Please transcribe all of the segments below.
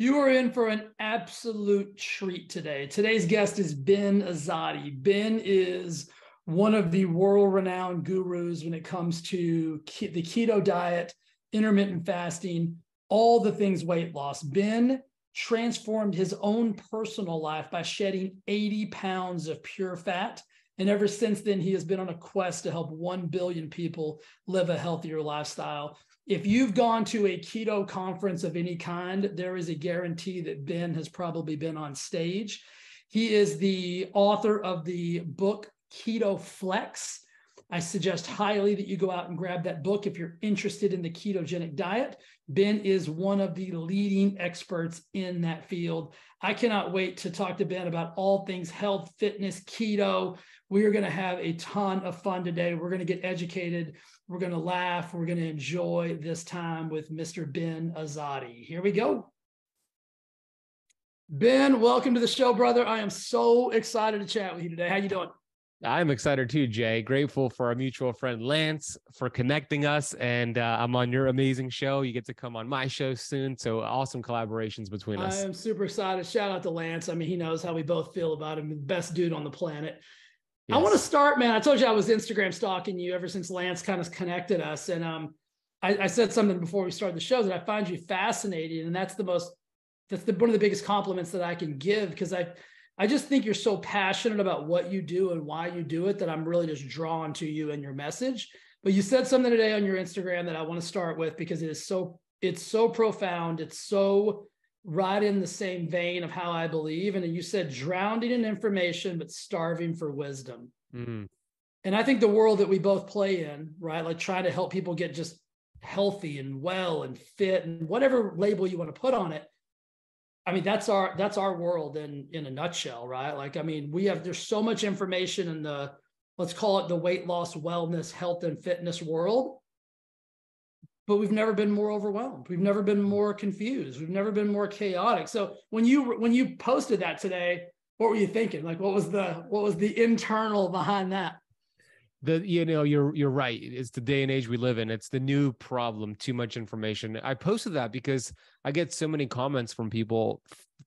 You are in for an absolute treat today. Today's guest is Ben Azadi. Ben is one of the world-renowned gurus when it comes to the keto diet, intermittent fasting, all the things weight loss. Ben transformed his own personal life by shedding 80 pounds of pure fat. And ever since then, he has been on a quest to help 1 billion people live a healthier lifestyle. If you've gone to a keto conference of any kind, there is a guarantee that Ben has probably been on stage. He is the author of the book Keto Flex. I suggest highly that you go out and grab that book if you're interested in the ketogenic diet. Ben is one of the leading experts in that field. I cannot wait to talk to Ben about all things health, fitness, keto. We are going to have a ton of fun today. We're going to get educated. We're going to laugh. We're going to enjoy this time with Mr. Ben Azadi. Here we go. Ben, welcome to the show, brother. I am so excited to chat with you today. How you doing? I'm excited too, Jay. Grateful for our mutual friend, Lance, for connecting us. And I'm on your amazing show. You get to come on my show soon. So awesome collaborations between us. I am super excited. Shout out to Lance. I mean, he knows how we both feel about him. The best dude on the planet. Yes. I want to start, man. I told you I was Instagram stalking you ever since Lance kind of connected us. And I said something before we started the show that I find you fascinating. And that's one of the biggest compliments that I can give, because I just think you're so passionate about what you do and why you do it that I'm really just drawn to you and your message. But you said something today on your Instagram that I want to start with because it's so profound. It's so right in the same vein of how I believe. And you said drowning in information, but starving for wisdom. Mm-hmm. And I think the world that we both play in, right? Like trying to help people get just healthy and well and fit and whatever label you want to put on it. I mean, that's our world in a nutshell, right? Like, I mean, there's so much information in let's call it the weight loss, wellness, health, and fitness world, but we've never been more overwhelmed. We've never been more confused. We've never been more chaotic. So when you posted that today, what were you thinking? Like, what was the internal behind that? You're right. It's the day and age we live in. It's the new problem, too much information. I posted that because I get so many comments from people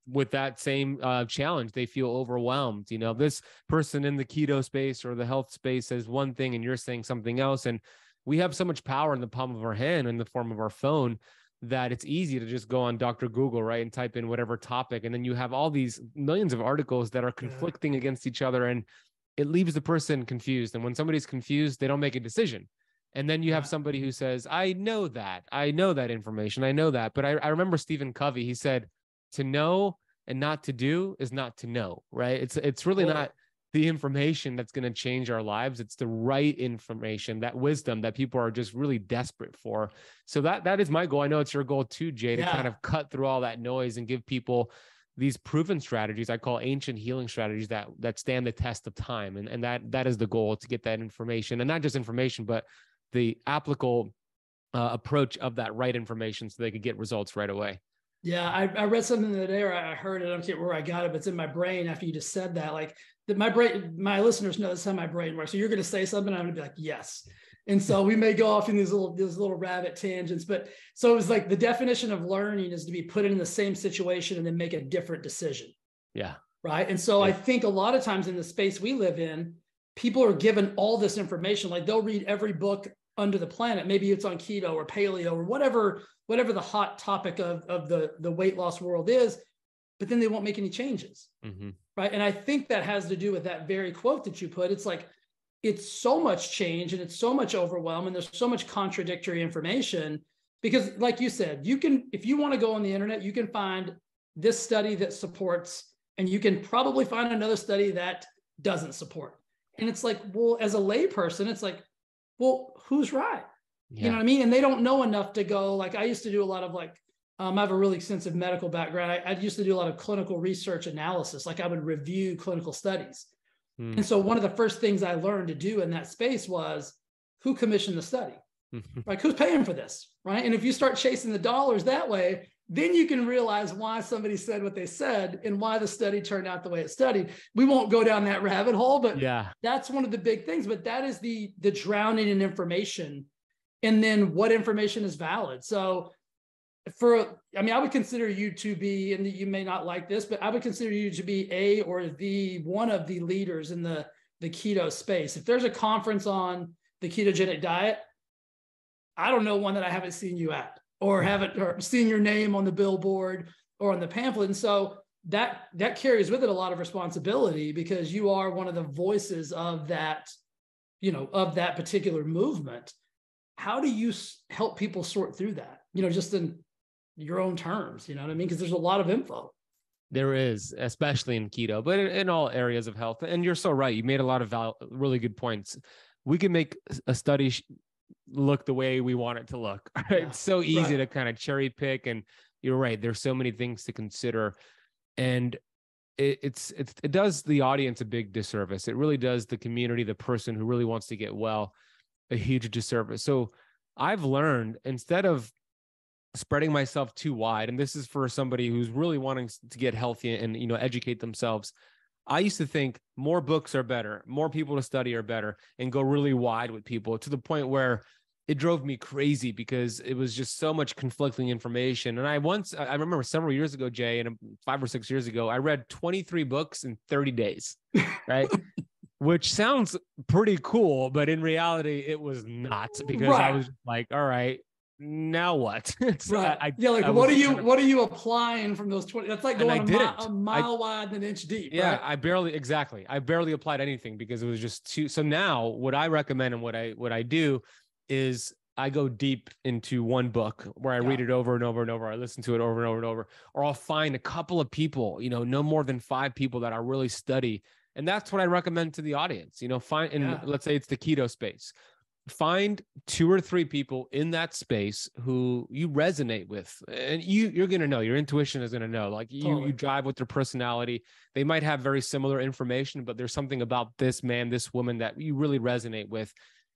with that same challenge. They feel overwhelmed. You know, this person in the keto space or the health space says one thing and you're saying something else. And we have so much power in the palm of our hand in the form of our phone that it's easy to just go on Dr. Google, right, and type in whatever topic. And then you have all these millions of articles that are conflicting against each other. And it leaves the person confused. And when somebody's confused, they don't make a decision. And then you have somebody who says, I know that information. I know that. But I remember Stephen Covey, he said, to know and not to do is not to know, right? It's really not the information that's going to change our lives. It's the right information, that wisdom that people are just really desperate for. So that is my goal. I know it's your goal too, Jay, to kind of cut through all that noise and give people these proven strategies I call ancient healing strategies that stand the test of time. And that is the goal, to get that information, and not just information, but the applicable approach of that right information so they could get results right away. Yeah. I read something the other day, or I heard it. I don't care where I got it, but it's in my brain after you just said that. Like my brain, my listeners know this is how my brain works. So you're going to say something, I'm going to be like, yes. And so we may go off in these little rabbit tangents, but so it was like the definition of learning is to be put in the same situation and then make a different decision. Yeah. Right. And so I think a lot of times in the space we live in, people are given all this information. Like they'll read every book under the planet. Maybe it's on keto or paleo or whatever the hot topic of the weight loss world is, but then they won't make any changes. Mm-hmm. Right. And I think that has to do with that very quote that you put. It's like, it's so much change and it's so much overwhelm and there's so much contradictory information because like you said, if you want to go on the internet, you can find this study that supports, and you can probably find another study that doesn't support. And it's like, well, as a lay person, it's like, well, who's right? Yeah. You know what I mean? And they don't know enough to go, like I used to do a lot of I have a really extensive medical background. I used to do a lot of clinical research analysis. Like I would review clinical studies. And so one of the first things I learned to do in that space was who commissioned the study, like who's paying for this, right? And if you start chasing the dollars that way, then you can realize why somebody said what they said and why the study turned out the way it studied. We won't go down that rabbit hole, but that's one of the big things. But that is the drowning in information, and then what information is valid. So I would consider you to be, and you may not like this, but I would consider you to be one of the leaders in the keto space. If there's a conference on the ketogenic diet, I don't know one that I haven't seen you at, or seen your name on the billboard or on the pamphlet. And so that carries with it a lot of responsibility, because you are one of the voices of that, of that particular movement. How do you help people sort through that? Just in your own terms, you know what I mean? Because there's a lot of info. There is, especially in keto, but in all areas of health. And you're so right. You made a lot of really good points. We can make a study look the way we want it to look. Right? Yeah, it's so easy to kind of cherry pick. And you're right. There's so many things to consider. And it does the audience a big disservice. It really does the community, the person who really wants to get well, a huge disservice. So I've learned, instead of spreading myself too wide, and this is for somebody who's really wanting to get healthy and educate themselves, I used to think more books are better, more people to study are better, and go really wide with people, to the point where it drove me crazy, because it was just so much conflicting information. And I remember several years ago, Jay, and 5 or 6 years ago, I read 23 books in 30 days, right? Which sounds pretty cool, but in reality, it was not, because I was like, all right, now what? What are you applying from those 20? That's like going a mile wide and an inch deep. Yeah, right? I barely applied anything, because it was just too. So now what I recommend and what I do is I go deep into one book where I read it over and over and over. I listen to it over and over and over, or I'll find a couple of people, no more than 5 people that I really study. And that's what I recommend to the audience, let's say it's the keto space. Find 2 or 3 people in that space who you resonate with, and you're going to know, your intuition is going to know, like you drive with their personality. They might have very similar information, but there's something about this man, this woman that you really resonate with,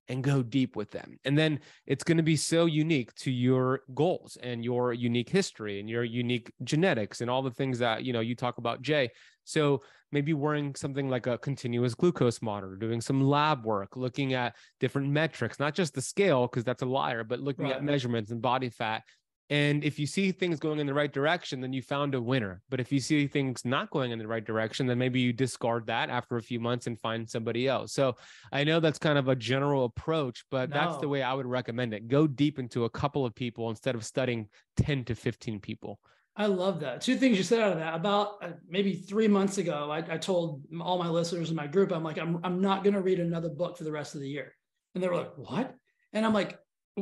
and go deep with them. And then it's going to be so unique to your goals and your unique history and your unique genetics and all the things that, you talk about, Jay. So maybe wearing something like a continuous glucose monitor, doing some lab work, looking at different metrics, not just the scale, because that's a liar, but looking at measurements and body fat. And if you see things going in the right direction, then you found a winner. But if you see things not going in the right direction, then maybe you discard that after a few months and find somebody else. So I know that's kind of a general approach, but that's the way I would recommend it. Go deep into a couple of people instead of studying 10 to 15 people. I love that. 2 things you said out of that. About maybe 3 months ago, I told all my listeners in my group, I'm like, I'm not going to read another book for the rest of the year. And they were like, what? And I'm like,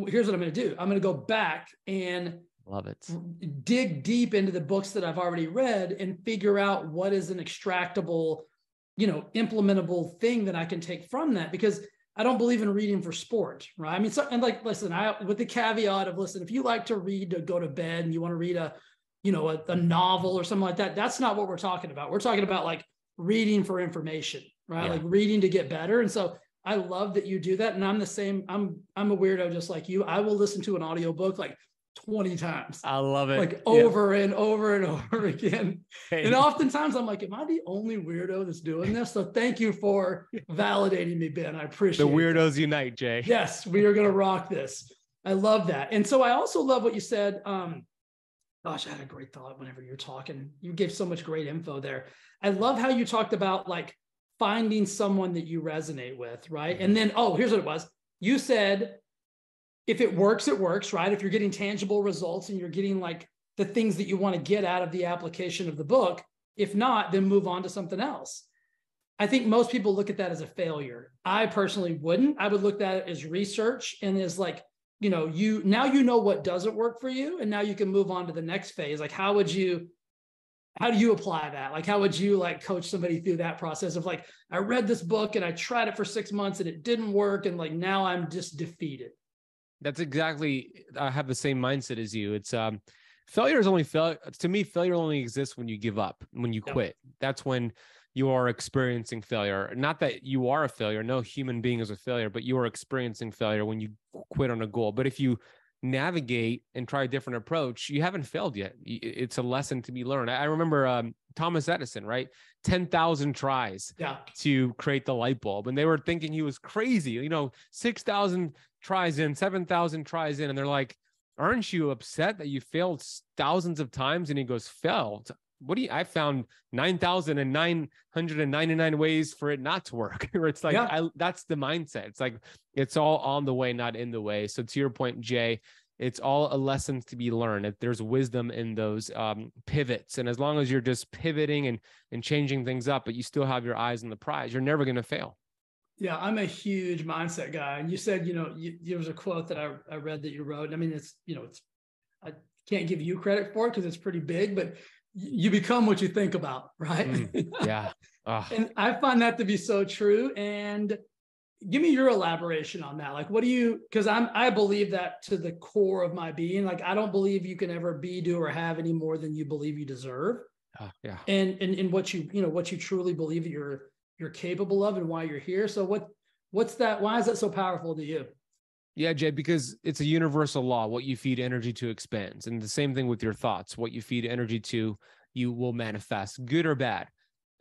here's what I'm going to do. I'm going to go back and love it. Dig deep into the books that I've already read and figure out what is an extractable, implementable thing that I can take from that, because I don't believe in reading for sport, right? I mean, listen, with the caveat of, listen, if you like to read to go to bed and you want to read a novel or something like that, that's not what we're talking about. We're talking about like reading for information, right? Yeah. Like reading to get better. And so I love that you do that. And I'm the same. I'm a weirdo just like you. I will listen to an audiobook like 20 times. I love it. Like over and over and over again. Hey. And oftentimes I'm like, am I the only weirdo that's doing this? So thank you for validating me, Ben. I appreciate it. The weirdos unite, Jay. Yes, we are going to rock this. I love that. And so I also love what you said. Gosh, I had a great thought whenever you're talking. You gave so much great info there. I love how you talked about like finding someone that you resonate with, right? And then, here's what it was. You said, if it works, right? If you're getting tangible results and you're getting like the things that you want to get out of the application of the book, if not, then move on to something else. I think most people look at that as a failure. I personally wouldn't. I would look at it as research and as like, you know what doesn't work for you, and now you can move on to the next phase. Like, how do you apply that? Like, how would you like coach somebody through that process of like, I read this book and I tried it for 6 months and it didn't work. And like, now I'm just defeated. That's exactly, I have the same mindset as you. It's failure only exists when you give up, when you quit. That's when you are experiencing failure. Not that you are a failure. No human being is a failure, but you are experiencing failure when you quit on a goal. But if you navigate and try a different approach, you haven't failed yet. It's a lesson to be learned. I remember Thomas Edison, right? 10,000 tries to create the light bulb. And they were thinking he was crazy, 6,000 tries in, 7,000 tries in. And they're like, aren't you upset that you failed thousands of times? And he goes, failed? I found 9,999 ways for it not to work. Where it's like, that's the mindset. It's like, it's all on the way, not in the way. So to your point, Jay, it's all a lesson to be learned. There's wisdom in those pivots. And as long as you're just pivoting and changing things up, but you still have your eyes on the prize, you're never going to fail. Yeah, I'm a huge mindset guy. And you said, there was a quote that I read that you wrote. I mean, I can't give you credit for it because it's pretty big, but you become what you think about, right? Yeah. And I find that to be so true. And give me your elaboration on that. Like, because I believe that to the core of my being. Like, I don't believe you can ever be, do, or have any more than you believe you deserve. Yeah. And what you truly believe that you're capable of and why you're here. So what's that? Why is that so powerful to you? Yeah, Jay, because it's a universal law. What you feed energy to expands. And the same thing with your thoughts. What you feed energy to, you will manifest, good or bad.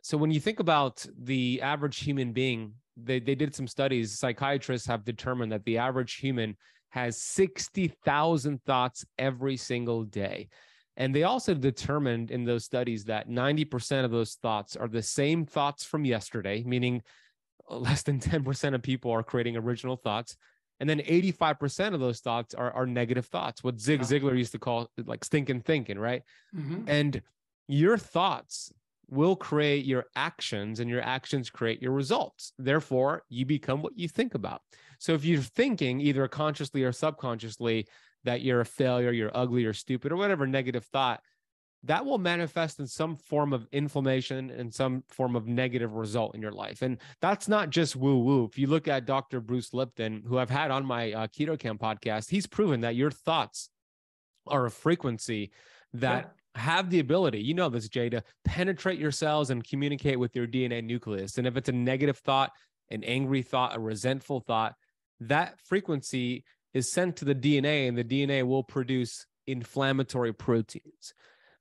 So when you think about the average human being, they did some studies. Psychiatrists have determined that the average human has 60,000 thoughts every single day. And they also determined in those studies that 90% of those thoughts are the same thoughts from yesterday, meaning less than 10% of people are creating original thoughts. And then 85% of those thoughts are negative thoughts, what Zig Ziglar used to call like stinking thinking, right? Mm-hmm. And your thoughts will create your actions, and your actions create your results. Therefore, you become what you think about. So if you're thinking either consciously or subconsciously that you're a failure, you're ugly or stupid or whatever negative thought, that will manifest in some form of inflammation and some form of negative result in your life. And that's not just woo-woo. If you look at Dr. Bruce Lipton, who I've had on my Keto Camp podcast, he's proven that your thoughts are a frequency that have the ability, you know this, Jay, to penetrate your cells and communicate with your DNA nucleus. And if it's a negative thought, an angry thought, a resentful thought, that frequency is sent to the DNA, and the DNA will produce inflammatory proteins.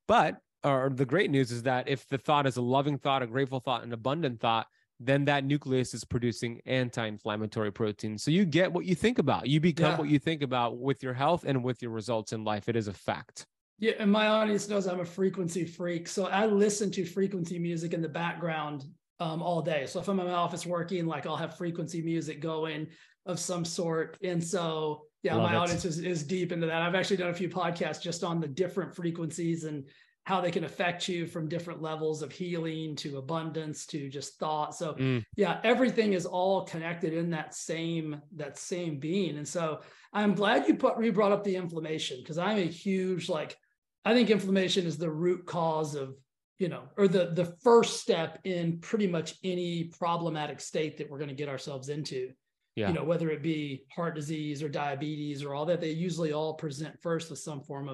But the great news is that if the thought is a loving thought, a grateful thought, an abundant thought, then that nucleus is producing anti-inflammatory proteins. So you get what you think about. You become what you think about with your health and with your results in life. It is a fact. Yeah, and my audience knows I'm a frequency freak. So I listen to frequency music in the background all day. So if I'm in my office working, like I'll have frequency music going of some sort. And so, my audience is deep into that. I've actually done a few podcasts just on the different frequencies and how they can affect you from different levels of healing to abundance to just thought. So everything is all connected in that same being. And so I'm glad you brought up the inflammation, because I'm a huge, I think inflammation is the root cause of, or the first step in pretty much any problematic state that we're going to get ourselves into. Whether it be heart disease or diabetes or all that, they usually all present first with some form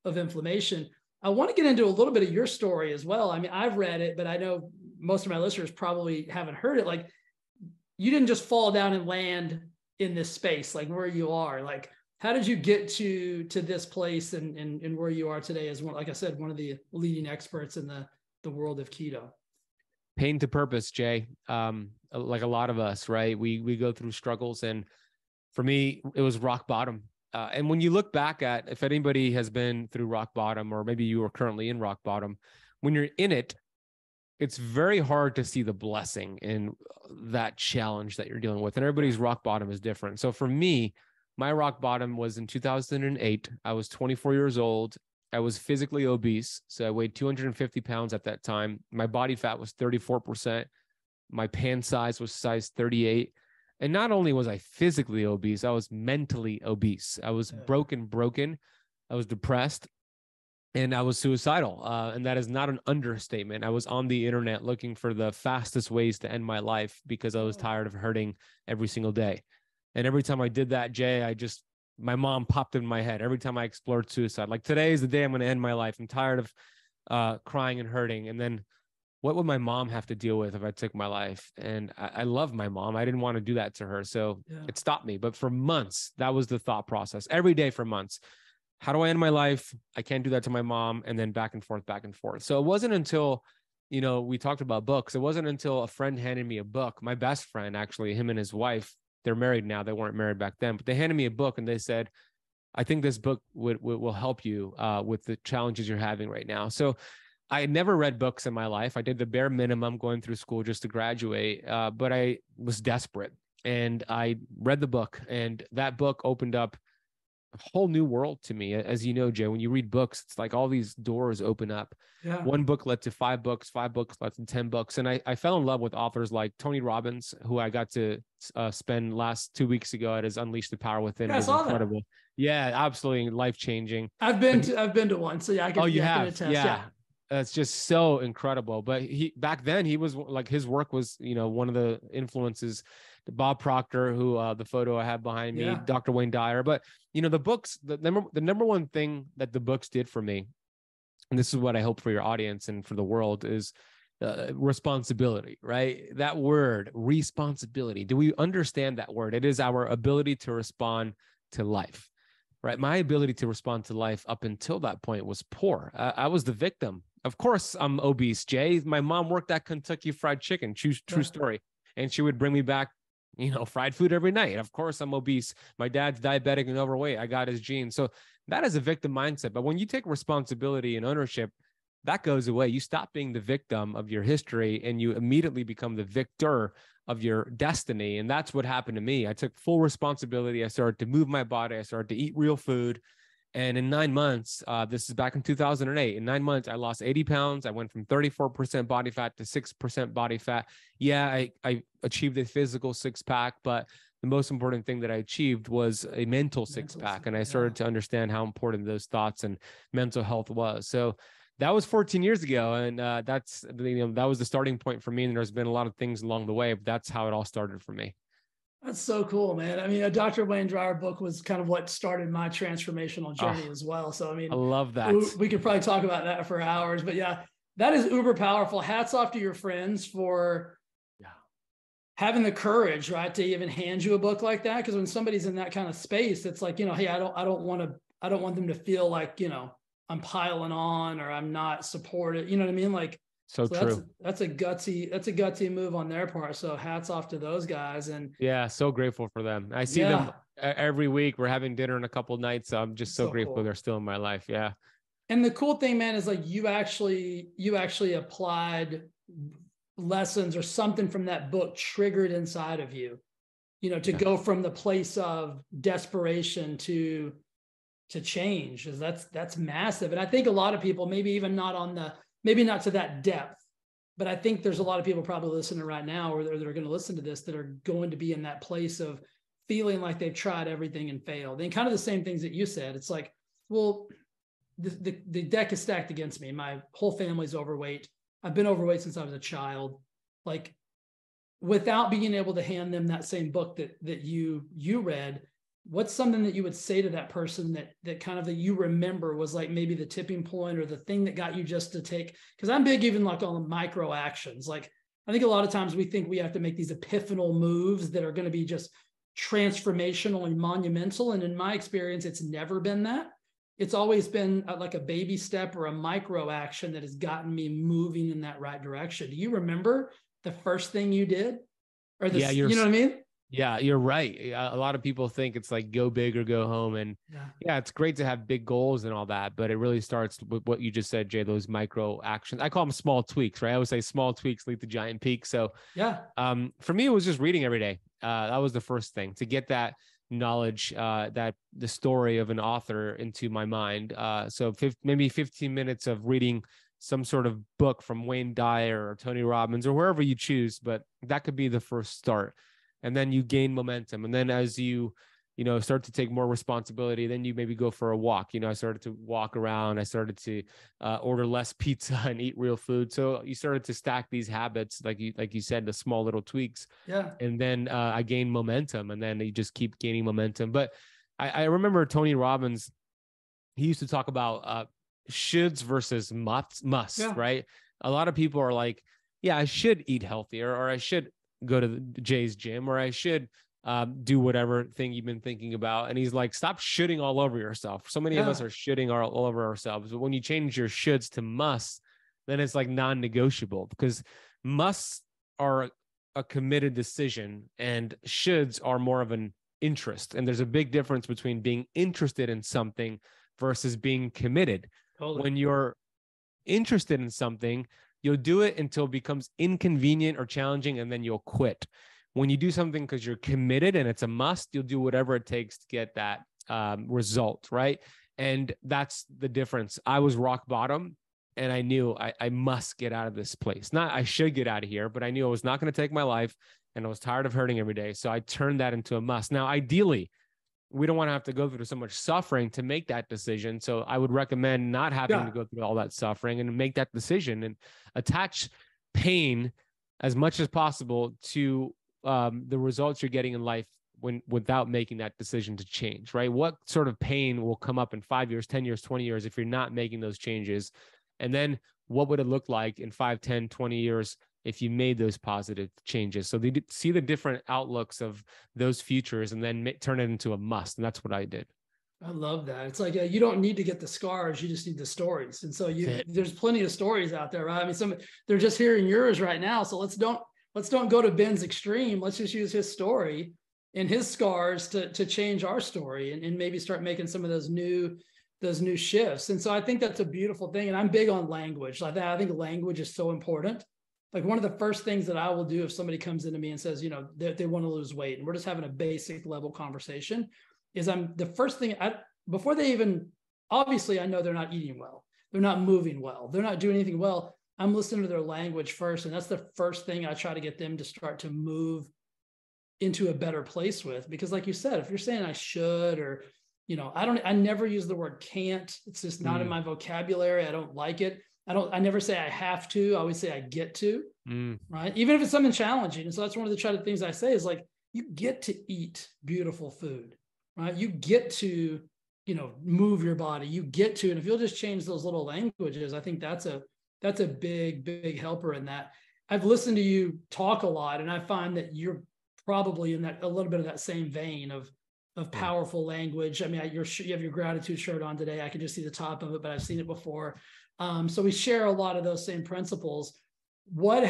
of inflammation. I want to get into a little bit of your story as well. I mean, I've read it, but I know most of my listeners probably haven't heard it. Like, you didn't just fall down and land in this space, like where you are. Like, how did you get to this place and where you are today as one, like I said, one of the leading experts in the world of keto? Pain to purpose, Jay. Like a lot of us, right? We go through struggles, and for me, it was rock bottom. And when you look back at, if anybody has been through rock bottom, or maybe you are currently in rock bottom, when you're in it, it's very hard to see the blessing in that challenge that you're dealing with. And everybody's rock bottom is different. So for me, my rock bottom was in 2008. I was 24 years old. I was physically obese. So I weighed 250 pounds at that time. My body fat was 34%. My pant size was size 38. And not only was I physically obese, I was mentally obese. I was broken. I was depressed, and I was suicidal. And that is not an understatement. I was on the internet looking for the fastest ways to end my life because I was tired of hurting every single day. And every time I did that, Jay, my mom popped in my head. Every time I explored suicide, like, today is the day I'm going to end my life. I'm tired of crying and hurting. And then what would my mom have to deal with if I took my life? And I love my mom. I didn't want to do that to her. So it stopped me. But for months, that was the thought process. Every day for months. How do I end my life? I can't do that to my mom. And then back and forth. So it wasn't until, we talked about books. It wasn't until a friend handed me a book. My best friend, actually, him and his wife, they're married now. They weren't married back then, but they handed me a book and they said, I think this book will help you with the challenges you're having right now. So I had never read books in my life. I did the bare minimum going through school just to graduate, but I was desperate. And I read the book, and that book opened up a whole new world to me. As you know, Jay, when you read books, it's like all these doors open up. Yeah. One book led to 5 books, 5 books led to 10 books. And I fell in love with authors like Tony Robbins, who I got to spend last 2 weeks ago at his Unleash the Power Within. Yeah, It was incredible. that. Yeah, absolutely life-changing. I've been to one. So yeah, I can, oh, you I have? can attest. Yeah. It's just so incredible. But back then he was like, his work was, one of the influences, Bob Proctor, who the photo I have behind me, Dr. Wayne Dyer. But the books, the number one thing that the books did for me, and this is what I hope for your audience and for the world, is responsibility, right? That word, responsibility. Do we understand that word? It is our ability to respond to life. Right. My ability to respond to life up until that point was poor. I was the victim. Of course, I'm obese, Jay. My mom worked at Kentucky Fried Chicken. True story. And she would bring me back, fried food every night. Of course, I'm obese. My dad's diabetic and overweight. I got his genes. So that is a victim mindset. But when you take responsibility and ownership, that goes away. You stop being the victim of your history and you immediately become the victor of your destiny. And that's what happened to me. I took full responsibility. I started to move my body. I started to eat real food. And in 9 months, this is back in 2008, in 9 months, I lost 80 pounds. I went from 34% body fat to 6% body fat. Yeah, I achieved a physical 6-pack, but the most important thing that I achieved was a mental 6-pack. And I started to understand how important those thoughts and mental health was. So that was 14 years ago. And that was the starting point for me. And there's been a lot of things along the way, but that's how it all started for me. That's so cool, man. I mean, a Dr. Wayne Dyer book was kind of what started my transformational journey as well. So, I mean, I love that. We could probably talk about that for hours, but yeah, that is uber powerful. Hats off to your friends for having the courage, right, to even hand you a book like that. Because when somebody's in that kind of space, it's like, hey, I don't want them to feel like, I'm piling on or I'm not supported. You know what I mean? Like, so true. That's a gutsy move on their part. So hats off to those guys. And yeah, so grateful for them. I see them every week. We're having dinner in a couple of nights. So I'm just so grateful they're still in my life. Yeah. And the cool thing, man, is like you actually applied lessons or something from that book triggered inside of you, to go from the place of desperation to change. That's massive. And I think a lot of people, maybe even maybe not to that depth, but I think there's a lot of people probably listening right now, or they're going to listen to this, that are going to be in that place of feeling like they've tried everything and failed. And kind of the same things that you said. It's like, well, the deck is stacked against me. My whole family's overweight. I've been overweight since I was a child. Like, without being able to hand them that same book that you read, what's something that you would say to that person that kind of that you remember was like maybe the tipping point or the thing that got you just to take? Because I'm big even like on the micro actions. Like, I think a lot of times we think we have to make these epiphanal moves that are going to be just transformational and monumental. And in my experience, it's never been that. It's always been like a baby step or a micro action that has gotten me moving in that right direction. Do you remember the first thing you did? Or you know what I mean? Yeah, you're right. A lot of people think it's like go big or go home. And yeah, it's great to have big goals and all that, but it really starts with what you just said, Jay, those micro actions. I call them small tweaks, right? I always say small tweaks lead to giant peaks. So for me, it was just reading every day. That was the first thing, to get that knowledge, that the story of an author into my mind. So maybe 15 minutes of reading some sort of book from Wayne Dyer or Tony Robbins or wherever you choose, but that could be the first start. And then you gain momentum. And then as you start to take more responsibility, then you maybe go for a walk. I started to walk around. I started to order less pizza and eat real food. So you started to stack these habits, like you said, the small little tweaks. Yeah. And then I gained momentum, and then you just keep gaining momentum. But I remember Tony Robbins, he used to talk about shoulds versus must, right? A lot of people are like, yeah, I should eat healthier, or I should go to Jay's gym, or I should do whatever thing you've been thinking about. And he's like, stop shooting all over yourself. So many of us are shooting all over ourselves. But when you change your shoulds to must, then it's like non-negotiable, because musts are a committed decision and shoulds are more of an interest. And there's a big difference between being interested in something versus being committed. Totally. When you're interested in something, you'll do it until it becomes inconvenient or challenging, and then you'll quit. When you do something because you're committed and it's a must, you'll do whatever it takes to get that result, right? And that's the difference. I was rock bottom, and I knew I must get out of this place. Not I should get out of here, but I knew I was not going to take my life, and I was tired of hurting every day. So I turned that into a must. Now, ideally, we don't want to have to go through so much suffering to make that decision. So I would recommend not having to go through all that suffering and make that decision, and attach pain as much as possible to the results you're getting in life without making that decision to change, right? What sort of pain will come up in 5 years, 10 years, 20 years if you're not making those changes? And then what would it look like in 5, 10, 20 years if you made those positive changes? So they see the different outlooks of those futures and then turn it into a must. And that's what I did. I love that. It's like, you don't need to get the scars. You just need the stories. And so there's plenty of stories out there, right? I mean, they're just hearing yours right now. So let's don't go to Ben's extreme. Let's just use his story and his scars to change our story and maybe start making some of those new shifts. And so I think that's a beautiful thing. And I'm big on language like that. I think language is so important. Like one of the first things that I will do if somebody comes into me and says, they want to lose weight and we're just having a basic level conversation, is before they even, obviously I know they're not eating well. They're not moving well. They're not doing anything well. I'm listening to their language first. And that's the first thing I try to get them to start to move into a better place with. Because like you said, if you're saying I should, or, I never use the word can't. It's just not in my vocabulary. I don't like it. I never say I have to. I always say I get to, right? Even if it's something challenging. And so that's one of the things I say is like, you get to eat beautiful food, right? You get to, move your body. You get to, and if you'll just change those little languages, I think that's a big, big helper in that. I've listened to you talk a lot, and I find that you're probably in that a little bit of that same vein of powerful language. I mean, you have your gratitude shirt on today. I can just see the top of it, but I've seen it before. So we share a lot of those same principles. Were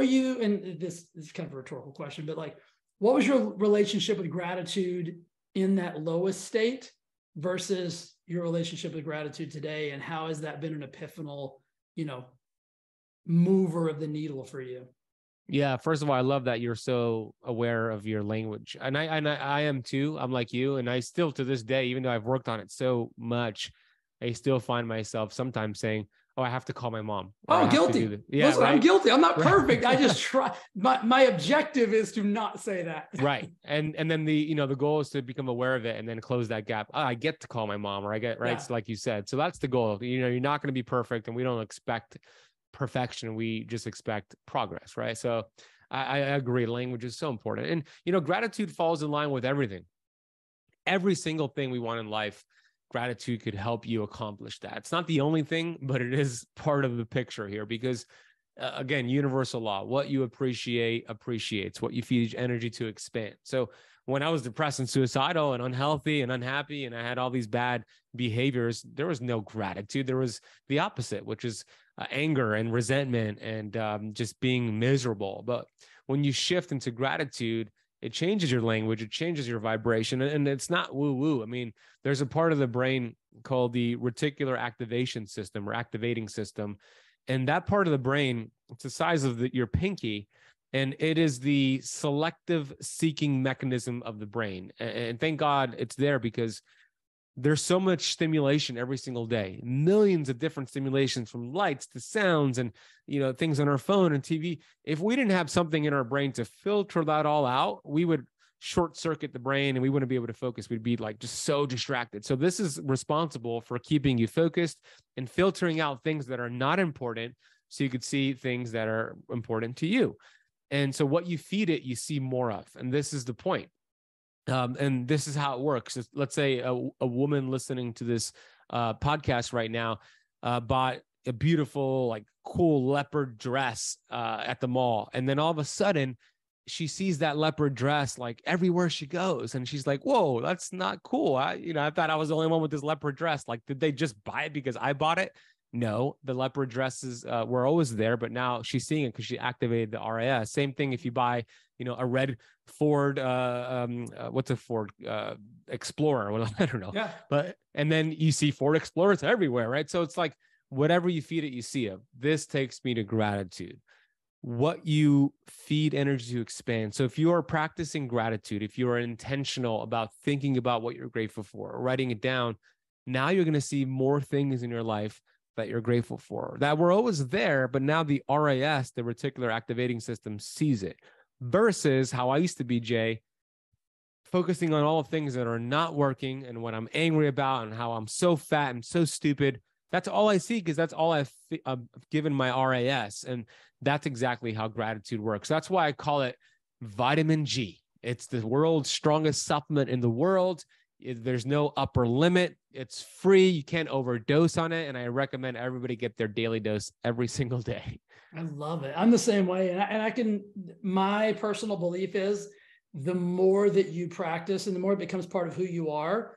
you, and this is kind of a rhetorical question, but like, what was your relationship with gratitude in that lowest state versus your relationship with gratitude today? And how has that been an epiphanal, mover of the needle for you? Yeah. First of all, I love that you're so aware of your language, and I am too. I'm like you, and I still to this day, even though I've worked on it so much, I still find myself sometimes saying, "Oh, I have to call my mom." Oh, guilty. Yeah, listen, right? I'm guilty. I'm not perfect. I just try. My objective is to not say that. Right. And then the goal is to become aware of it and then close that gap. Oh, I get to call my mom, or I get right. Yeah. So like you said, so that's the goal. You're not going to be perfect, and we don't expect perfection. We just expect progress, right? So I agree. Language is so important, and gratitude falls in line with everything. Every single thing we want in life, gratitude could help you accomplish that. It's not the only thing, but it is part of the picture here because, again, universal law, what you appreciate appreciates, what you feed energy to expand. So when I was depressed and suicidal and unhealthy and unhappy, and I had all these bad behaviors, there was no gratitude. There was the opposite, which is anger and resentment and just being miserable. But when you shift into gratitude, it changes your language, it changes your vibration, and it's not woo-woo. I mean, there's a part of the brain called the reticular activation system or activating system. And that part of the brain, it's the size of your pinky, and it is the selective seeking mechanism of the brain. And thank God it's there because there's so much stimulation every single day, millions of different stimulations from lights to sounds and, things on our phone and TV. If we didn't have something in our brain to filter that all out, we would short circuit the brain and we wouldn't be able to focus. We'd be like just so distracted. So this is responsible for keeping you focused and filtering out things that are not important so you could see things that are important to you. And so what you feed it, you see more of. And this is the point. And this is how it works. Let's say a woman listening to this podcast right now bought a beautiful, like cool leopard dress at the mall. And then all of a sudden she sees that leopard dress like everywhere she goes. And she's like, whoa, that's not cool. I thought I was the only one with this leopard dress. Like, did they just buy it because I bought it? No, the leopard dresses were always there, but now she's seeing it because she activated the RAS. Same thing if you buy, a red Ford, what's a Ford Explorer? Well, I don't know. Yeah. And then you see Ford Explorers everywhere, right? So it's like whatever you feed it, you see it. This takes me to gratitude. What you feed energy to expand. So if you are practicing gratitude, if you are intentional about thinking about what you're grateful for, or writing it down, now you're going to see more things in your life that you're grateful for that were always there, but now the RAS, the reticular activating system, sees it. Versus how I used to be, Jay, focusing on all the things that are not working and what I'm angry about and how I'm so fat and so stupid. That's all I see because that's all I've given my RAS. And that's exactly how gratitude works. That's why I call it vitamin G. It's the world's strongest supplement in the world. There's no upper limit. It's free. You can't overdose on it. And I recommend everybody get their daily dose every single day. I love it. I'm the same way. My personal belief is the more that you practice and the more it becomes part of who you are,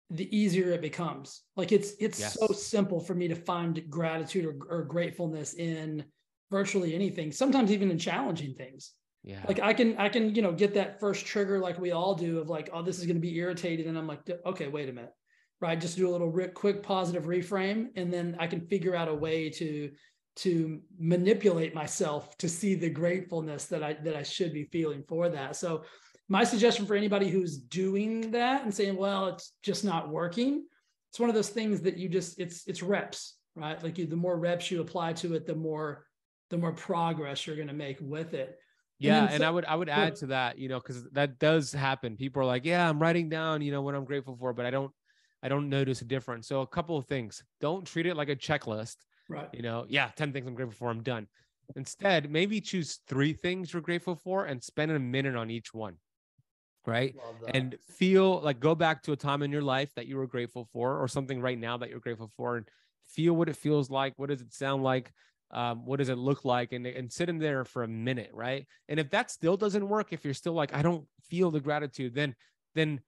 the easier it becomes. Like it's yes. So simple for me to find gratitude or gratefulness in virtually anything, sometimes even in challenging things. Yeah. Like I can, get that first trigger like we all do of like, oh, this is going to be irritated. And I'm like, okay, wait a minute. Right. Just do a little quick positive reframe. And then I can figure out a way to manipulate myself to see the gratefulness that I should be feeling for that. So my suggestion for anybody who's doing that and saying, well, it's just not working. It's one of those things that it's reps, right? Like the more reps you apply to it, the more progress you're going to make with it. Yeah. And I would add to that, because that does happen. People are like, yeah, I'm writing down, what I'm grateful for, but I don't notice a difference. So a couple of things. Don't treat it like a checklist. Right. 10 things I'm grateful for, I'm done. Instead, maybe choose 3 things you're grateful for and spend a minute on each one. Right. And feel like, go back to a time in your life that you were grateful for, or something right now that you're grateful for, and feel what it feels like. What does it sound like? What does it look like? And sit in there for a minute. Right. And if that still doesn't work, if you're still like, I don't feel the gratitude, then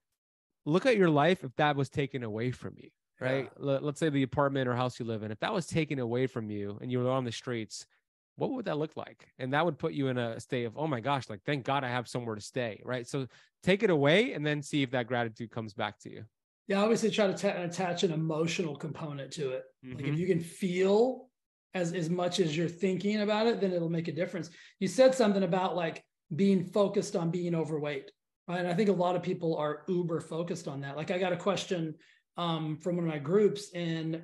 look at your life. If that was taken away from you, right? Yeah. Let's say the apartment or house you live in, if that was taken away from you and you were on the streets, what would that look like? And that would put you in a state of, oh my gosh, like, thank God I have somewhere to stay. Right. So take it away and then see if that gratitude comes back to you. Yeah. Obviously try to attach an emotional component to it. Mm-hmm. Like if you can feel as much as you're thinking about it, then it'll make a difference. You said something about like being focused on being overweight. Right. And I think a lot of people are uber focused on that. Like I got a question from one of my groups, and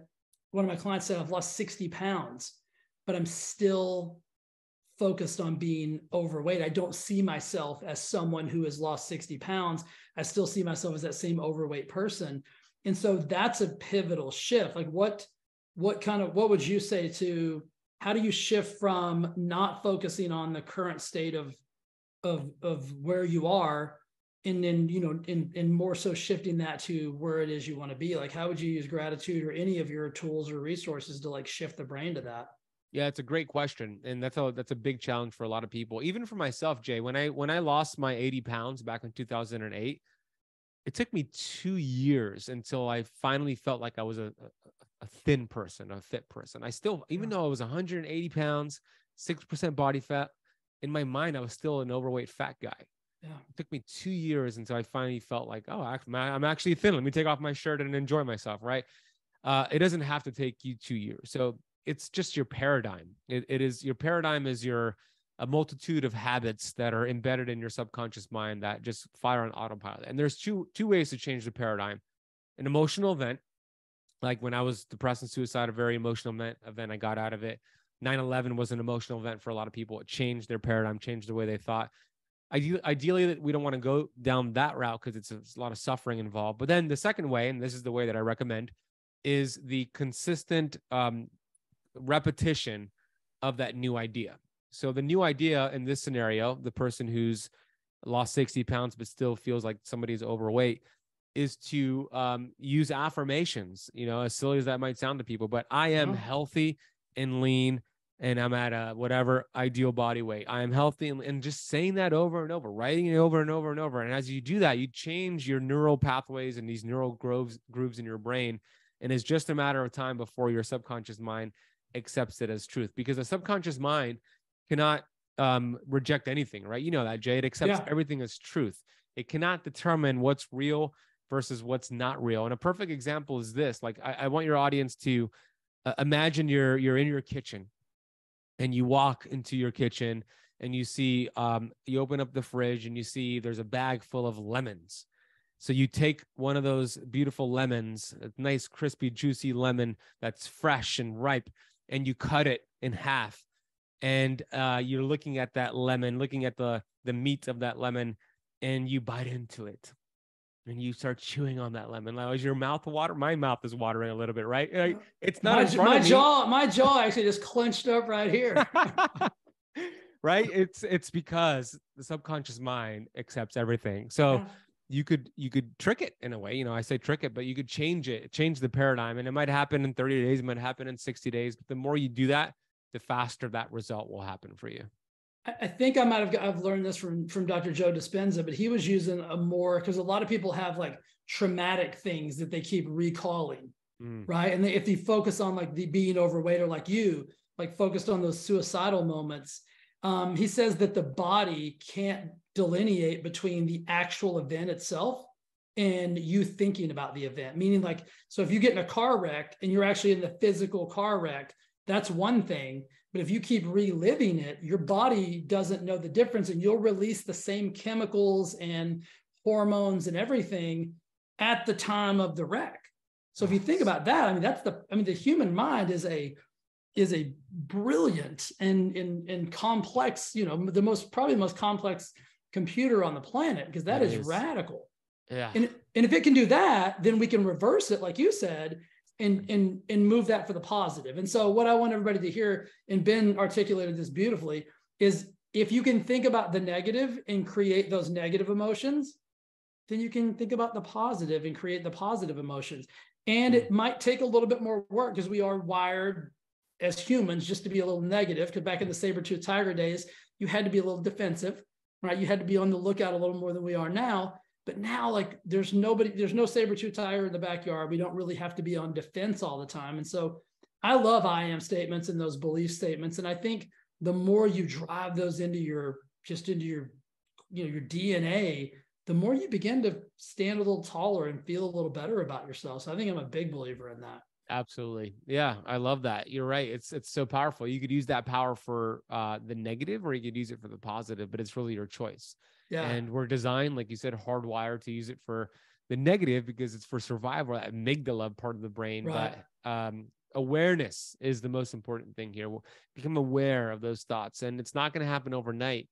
one of my clients said, I've lost 60 pounds, but I'm still focused on being overweight. I don't see myself as someone who has lost 60 pounds. I still see myself as that same overweight person. And so that's a pivotal shift. Like what would you say to, how do you shift from not focusing on the current state of where you are, and then, and more so shifting that to where it is you want to be? Like, how would you use gratitude or any of your tools or resources to like shift the brain to that? Yeah, it's a great question. And that's a big challenge for a lot of people. Even for myself, Jay, when I lost my 80 pounds back in 2008, it took me 2 years until I finally felt like I was a thin person, a fit person. I still, even though I was 180 pounds, 6% body fat, in my mind, I was still an overweight fat guy. Yeah. It took me 2 years until I finally felt like, oh, I'm actually thin. Let me take off my shirt and enjoy myself, right? It doesn't have to take you 2 years. So it's just your paradigm. It is your paradigm is a multitude of habits that are embedded in your subconscious mind that just fire on autopilot. And there's two ways to change the paradigm. An emotional event, like when I was depressed and suicide, a very emotional event, I got out of it. 9/11 was an emotional event for a lot of people. It changed their paradigm, changed the way they thought. Ideally, we don't want to go down that route because it's a lot of suffering involved. But then the second way, and this is the way that I recommend, is the consistent repetition of that new idea. So the new idea in this scenario, the person who's lost 60 pounds but still feels like somebody's overweight, is to use affirmations, as silly as that might sound to people, but I am healthy and lean, and I'm at a whatever ideal body weight. I am healthy, and just saying that over and over, writing it over and over and over. And as you do that, you change your neural pathways and these neural grooves in your brain. And it's just a matter of time before your subconscious mind accepts it as truth, because the subconscious mind cannot reject anything, right? You know that, Jay. It accepts everything as truth. It cannot determine what's real versus what's not real. And a perfect example is this. Like, I want your audience to imagine you're in your kitchen, and you walk into your kitchen and you see, you open up the fridge and you see there's a bag full of lemons. So you take one of those beautiful lemons, a nice, crispy, juicy lemon that's fresh and ripe, and you cut it in half. And you're looking at that lemon, looking at the meat of that lemon, and you bite into it. And you start chewing on that lemon. Like, is your mouth water? My mouth is watering a little bit, right? Like, it's not in front of me. My jaw actually just clenched up right here. Right? It's because the subconscious mind accepts everything. So you could trick it in a way. You know, I say trick it, but you could change the paradigm. And it might happen in 30 days, it might happen in 60 days. But the more you do that, the faster that result will happen for you. I think I've learned this from Dr. Joe Dispenza, but he was using a more, because a lot of people have like traumatic things that they keep recalling, right? And if you focus on like the being overweight, or like you, like focused on those suicidal moments, he says that the body can't delineate between the actual event itself and you thinking about the event. Meaning, like, so if you get in a car wreck and you're actually in the physical car wreck, that's one thing. But if you keep reliving it, your body doesn't know the difference, and you'll release the same chemicals and hormones and everything at the time of the wreck. So if you think about that, I mean, the human mind is a brilliant and complex, you know, probably the most complex computer on the planet, because that is radical. Yeah. And if it can do that, then we can reverse it, like you said, and move that for the positive. And so what I want everybody to hear, and Ben articulated this beautifully, is if you can think about the negative and create those negative emotions, then you can think about the positive and create the positive emotions. And it might take a little bit more work, because we are wired as humans just to be a little negative, because back in the saber-toothed tiger days, you had to be a little defensive, right? You had to be on the lookout a little more than we are now. But now, like, there's no saber-tooth tiger in the backyard. We don't really have to be on defense all the time. And so I love I am statements and those belief statements. And I think the more you drive those into your DNA, the more you begin to stand a little taller and feel a little better about yourself. So I think I'm a big believer in that. Absolutely. Yeah, I love that. You're right. It's so powerful. You could use that power for the negative, or you could use it for the positive, but it's really your choice. Yeah. And we're designed, like you said, hardwired to use it for the negative because it's for survival, that amygdala part of the brain. Right. But awareness is the most important thing here. We'll become aware of those thoughts, and it's not going to happen overnight,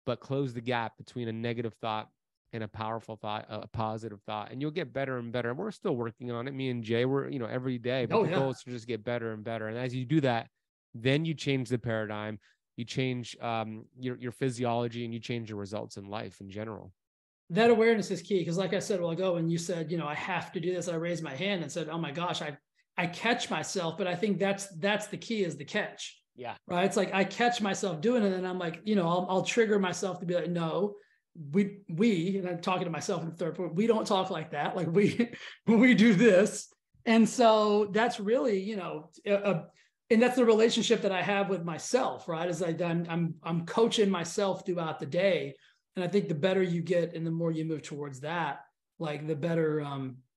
but close the gap between a negative thought and a powerful thought, a positive thought, and you'll get better and better. And we're still working on it. Me and Jay, we're, every day, but the goal is to just get better and better. And as you do that, then you change the paradigm, you change your physiology, and you change your results in life in general. That awareness is key. Because like I said a while ago, when you said, I have to do this, I raised my hand and said, oh my gosh, I catch myself. But I think that's the key, is the catch. Yeah. Right. It's like, I catch myself doing it, and I'm like, I'll trigger myself to be like, no, we, and I'm talking to myself in the third point, we don't talk like that. Like we do this. And so that's really, and that's the relationship that I have with myself, right? Is I'm coaching myself throughout the day. And I think the better you get and the more you move towards that, like the better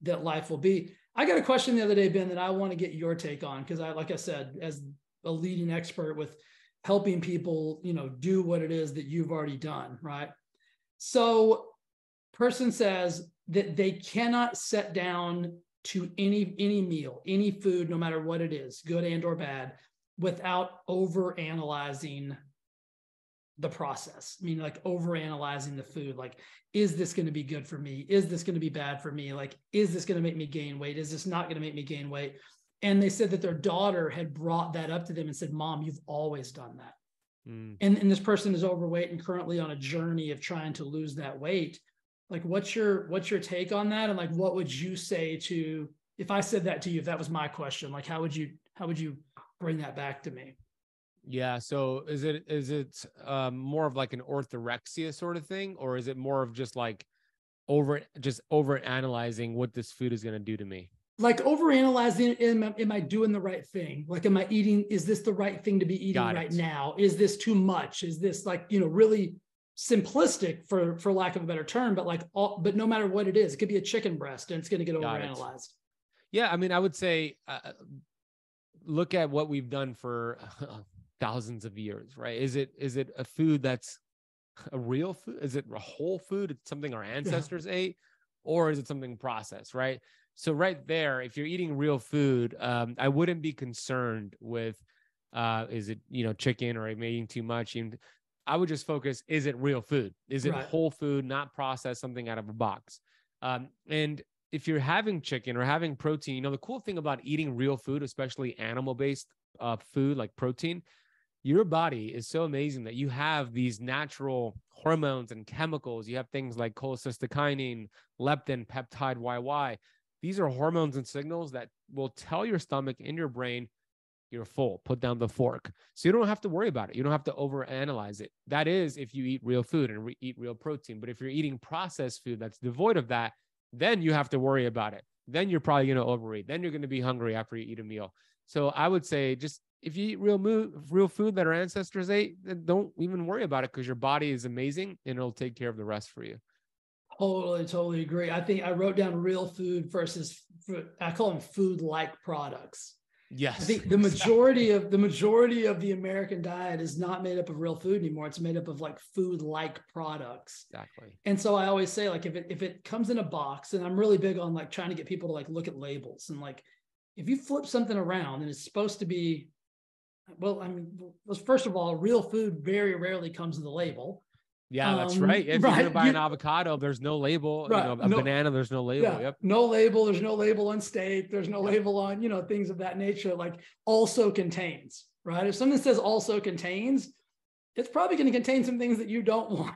that life will be. I got a question the other day, Ben, that I want to get your take on, because like I said, as a leading expert with helping people, do what it is that you've already done, right? So person says that they cannot sit down to any meal, any food, no matter what it is, good and or bad, without over-analyzing the process. I mean, like over-analyzing the food. Like, is this going to be good for me? Is this going to be bad for me? Like, is this going to make me gain weight? Is this not going to make me gain weight? And they said that their daughter had brought that up to them and said, Mom, you've always done that. And this person is overweight and currently on a journey of trying to lose that weight. Like, what's your take on that? And like, what would you say to, if I said that to you, if that was my question, like, how would you bring that back to me? Yeah. So is it more of like an orthorexia sort of thing, or is it more of just like over analyzing what this food is going to do to me? Like overanalyzing, am I doing the right thing? Like, am I eating, is this the right thing to be eating right now? Is this too much? Is this like, really simplistic for lack of a better term, but like, but no matter what it is, it could be a chicken breast and it's going to get overanalyzed. Yeah. I mean, I would say, look at what we've done for thousands of years, right? Is it a food that's a real food? Is it a whole food? It's something our ancestors ate, or is it something processed, right? So right there, if you're eating real food, I wouldn't be concerned with, is it, chicken, or am I eating too much? I would just focus, is it real food? Is it whole food, not processed, something out of a box? And if you're having chicken or having protein, the cool thing about eating real food, especially animal-based food like protein, your body is so amazing that you have these natural hormones and chemicals. You have things like cholecystokinin, leptin, peptide YY. These are hormones and signals that will tell your stomach and your brain you're full, put down the fork. So you don't have to worry about it. You don't have to overanalyze it. That is if you eat real food and eat real protein. But if you're eating processed food that's devoid of that, then you have to worry about it. Then you're probably going to overeat. Then you're going to be hungry after you eat a meal. So I would say, just if you eat real food that our ancestors ate, then don't even worry about it, because your body is amazing and it'll take care of the rest for you. Totally agree. I think I wrote down real food versus, I call them food-like products. Yes. I think the majority of the American diet is not made up of real food anymore. It's made up of like food-like products. Exactly. And so I always say, like, if it comes in a box, and I'm really big on like trying to get people to like look at labels, and like, if you flip something around and it's supposed to be, well, I mean, first of all, real food very rarely comes with a label. Yeah, that's right. If you're going to buy an avocado, there's no label. Banana, there's no label. Yep. No label. There's no label on steak. There's no label on, things of that nature, like also contains, right? If something says also contains, it's probably going to contain some things that you don't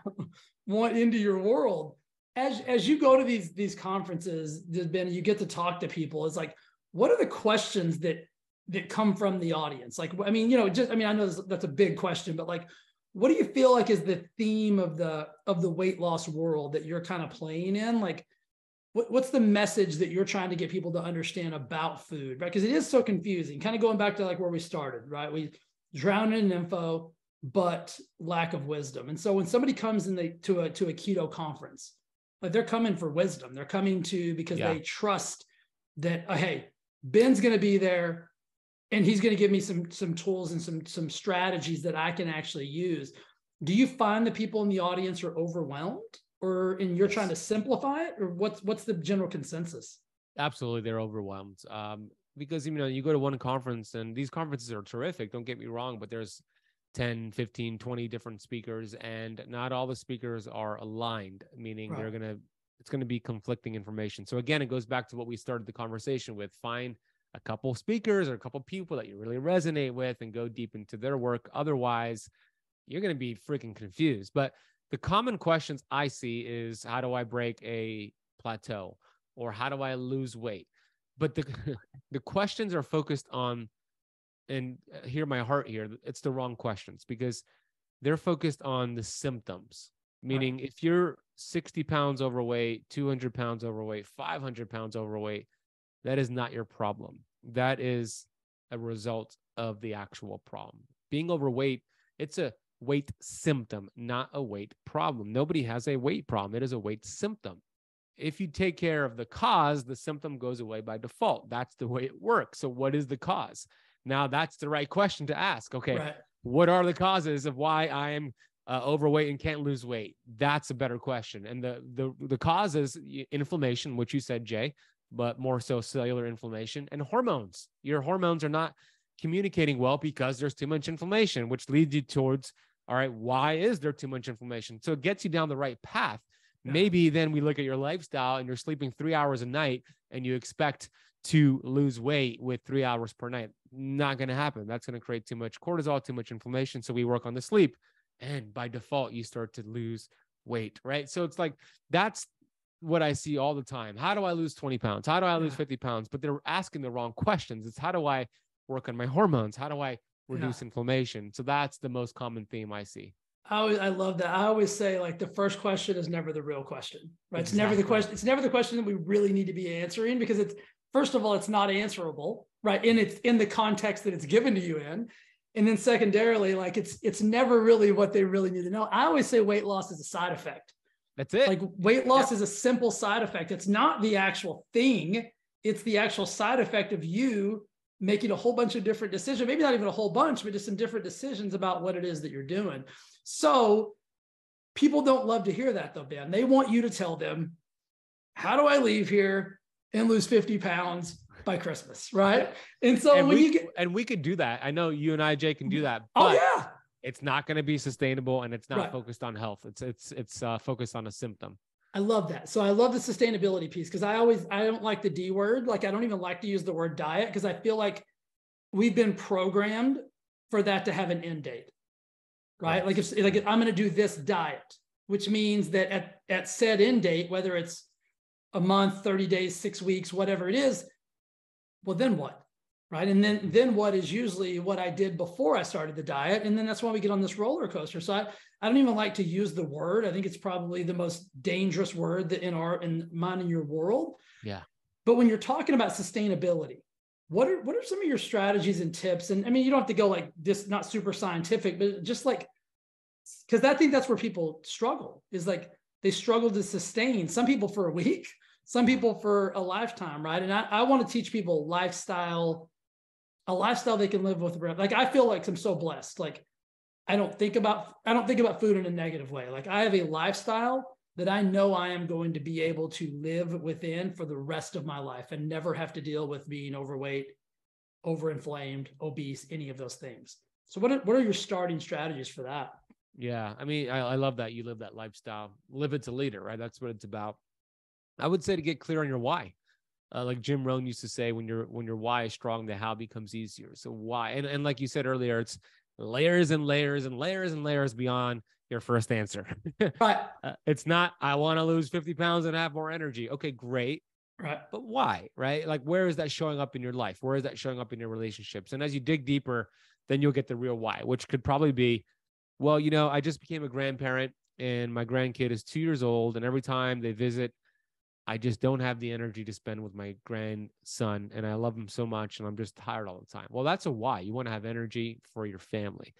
want into your world. As you go to these conferences, Ben, you get to talk to people. It's like, what are the questions that come from the audience? Like, I mean, I know that's a big question, but like, what do you feel like is the theme of the weight loss world that you're kind of playing in? Like, what's the message that you're trying to get people to understand about food, right? Because it is so confusing, kind of going back to like where we started, right? We drown in info, but lack of wisdom. And so when somebody comes in to a keto conference, like, they're coming for wisdom. They're coming because they trust that, hey, Ben's going to be there, and he's going to give me some tools and some strategies that I can actually use. Do you find the people in the audience are overwhelmed, and you're trying to simplify it, or what's the general consensus? Absolutely, they're overwhelmed. Because, you go to one conference, and these conferences are terrific, don't get me wrong, but there's 10, 15, 20 different speakers, and not all the speakers are aligned, meaning it's going to be conflicting information. So again, it goes back to what we started the conversation with. Find a couple speakers or a couple people that you really resonate with and go deep into their work. Otherwise, you're going to be freaking confused. But the common questions I see is, how do I break a plateau, or how do I lose weight? But the questions are focused on, and hear my heart here, it's the wrong questions, because they're focused on the symptoms. Meaning, if you're 60 pounds overweight, 200 pounds overweight, 500 pounds overweight, that is not your problem. That is a result of the actual problem. Being overweight, it's a weight symptom, not a weight problem. Nobody has a weight problem. It is a weight symptom. If you take care of the cause, the symptom goes away by default. That's the way it works. So what is the cause? Now, that's the right question to ask. Okay, what are the causes of why I am overweight and can't lose weight? That's a better question. And the cause is inflammation, which you said, Jay, but more so cellular inflammation, and hormones. Your hormones are not communicating well because there's too much inflammation, which leads you towards, all right, why is there too much inflammation? So it gets you down the right path. Maybe then we look at your lifestyle, and you're sleeping 3 hours a night, and you expect to lose weight with 3 hours per night. Not going to happen. That's going to create too much cortisol, too much inflammation. So we work on the sleep, and by default, you start to lose weight, right? So it's like, that's what I see all the time. How do I lose 20 pounds? How do I lose 50 pounds? But they're asking the wrong questions. It's, how do I work on my hormones? How do I reduce inflammation? So that's the most common theme I see. I love that. I always say, like, the first question is never the real question, right? Exactly. It's never the question that we really need to be answering, because first of all, it's not answerable, right? And it's in the context that it's given to you in. And then secondarily, like it's never really what they really need to know. I always say weight loss is a side effect. That's it. Like weight loss is a simple side effect. It's not the actual thing. It's the actual side effect of you making a whole bunch of different decisions, maybe not even a whole bunch, but just some different decisions about what it is that you're doing. So people don't love to hear that though, Ben. They want you to tell them, how do I leave here and lose 50 pounds by Christmas, right? And so and we could do that. I know you and I, Jay, can do that. Oh yeah. It's not going to be sustainable, and it's not right. focused on health. It's focused on a symptom. I love that. So I love the sustainability piece because I don't like the D word. Like I don't even like to use the word diet because I feel like we've been programmed for that to have an end date, right? Like if I'm going to do this diet, which means that at said end date, whether it's a month, 30 days, 6 weeks, whatever it is, well, then what? Right. And then what is usually what I did before I started the diet. And then that's why we get on this roller coaster. So I don't even like to use the word. I think it's probably the most dangerous word that in mine and your world. Yeah. But when you're talking about sustainability, what are some of your strategies and tips? And I mean, you don't have to go like this, not super scientific, but just like, because I think that's where people struggle is like they struggle to sustain, some people for a week, some people for a lifetime. Right. And I want to teach people a lifestyle they can live with. Like, I feel like I'm so blessed. Like, I don't think about food in a negative way. Like, I have a lifestyle that I know I am going to be able to live within for the rest of my life and never have to deal with being overweight, overinflamed, obese, any of those things. So what are your starting strategies for that? Yeah. I mean, I love that you live that lifestyle, live it to lead it, right? That's what it's about. I would say to get clear on your why. Like Jim Rohn used to say, when your why is strong, the how becomes easier. So why? And like you said earlier, it's layers and layers and layers and layers beyond your first answer. Right. It's not, I want to lose 50 pounds and have more energy. Okay, great. Right. But why? Right? Like, where is that showing up in your life? Where is that showing up in your relationships? And as you dig deeper, then you'll get the real why, which could probably be, well, I just became a grandparent and my grandkid is 2 years old. And every time they visit, I just don't have the energy to spend with my grandson, and I love him so much, and I'm just tired all the time. Well, that's a why. You want to have energy for your family.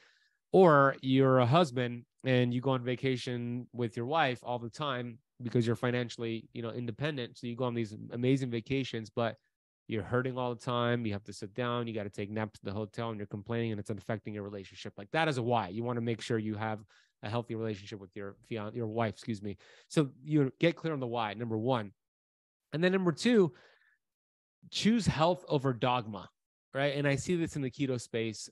Or you're a husband and you go on vacation with your wife all the time because you're financially, independent. So you go on these amazing vacations, but you're hurting all the time. You have to sit down. You got to take naps at the hotel, and you're complaining, and it's affecting your relationship. Like, that is a why. You want to make sure you have a healthy relationship with your wife, So you get clear on the why, number one. And then number two, choose health over dogma, right? And I see this in the keto space,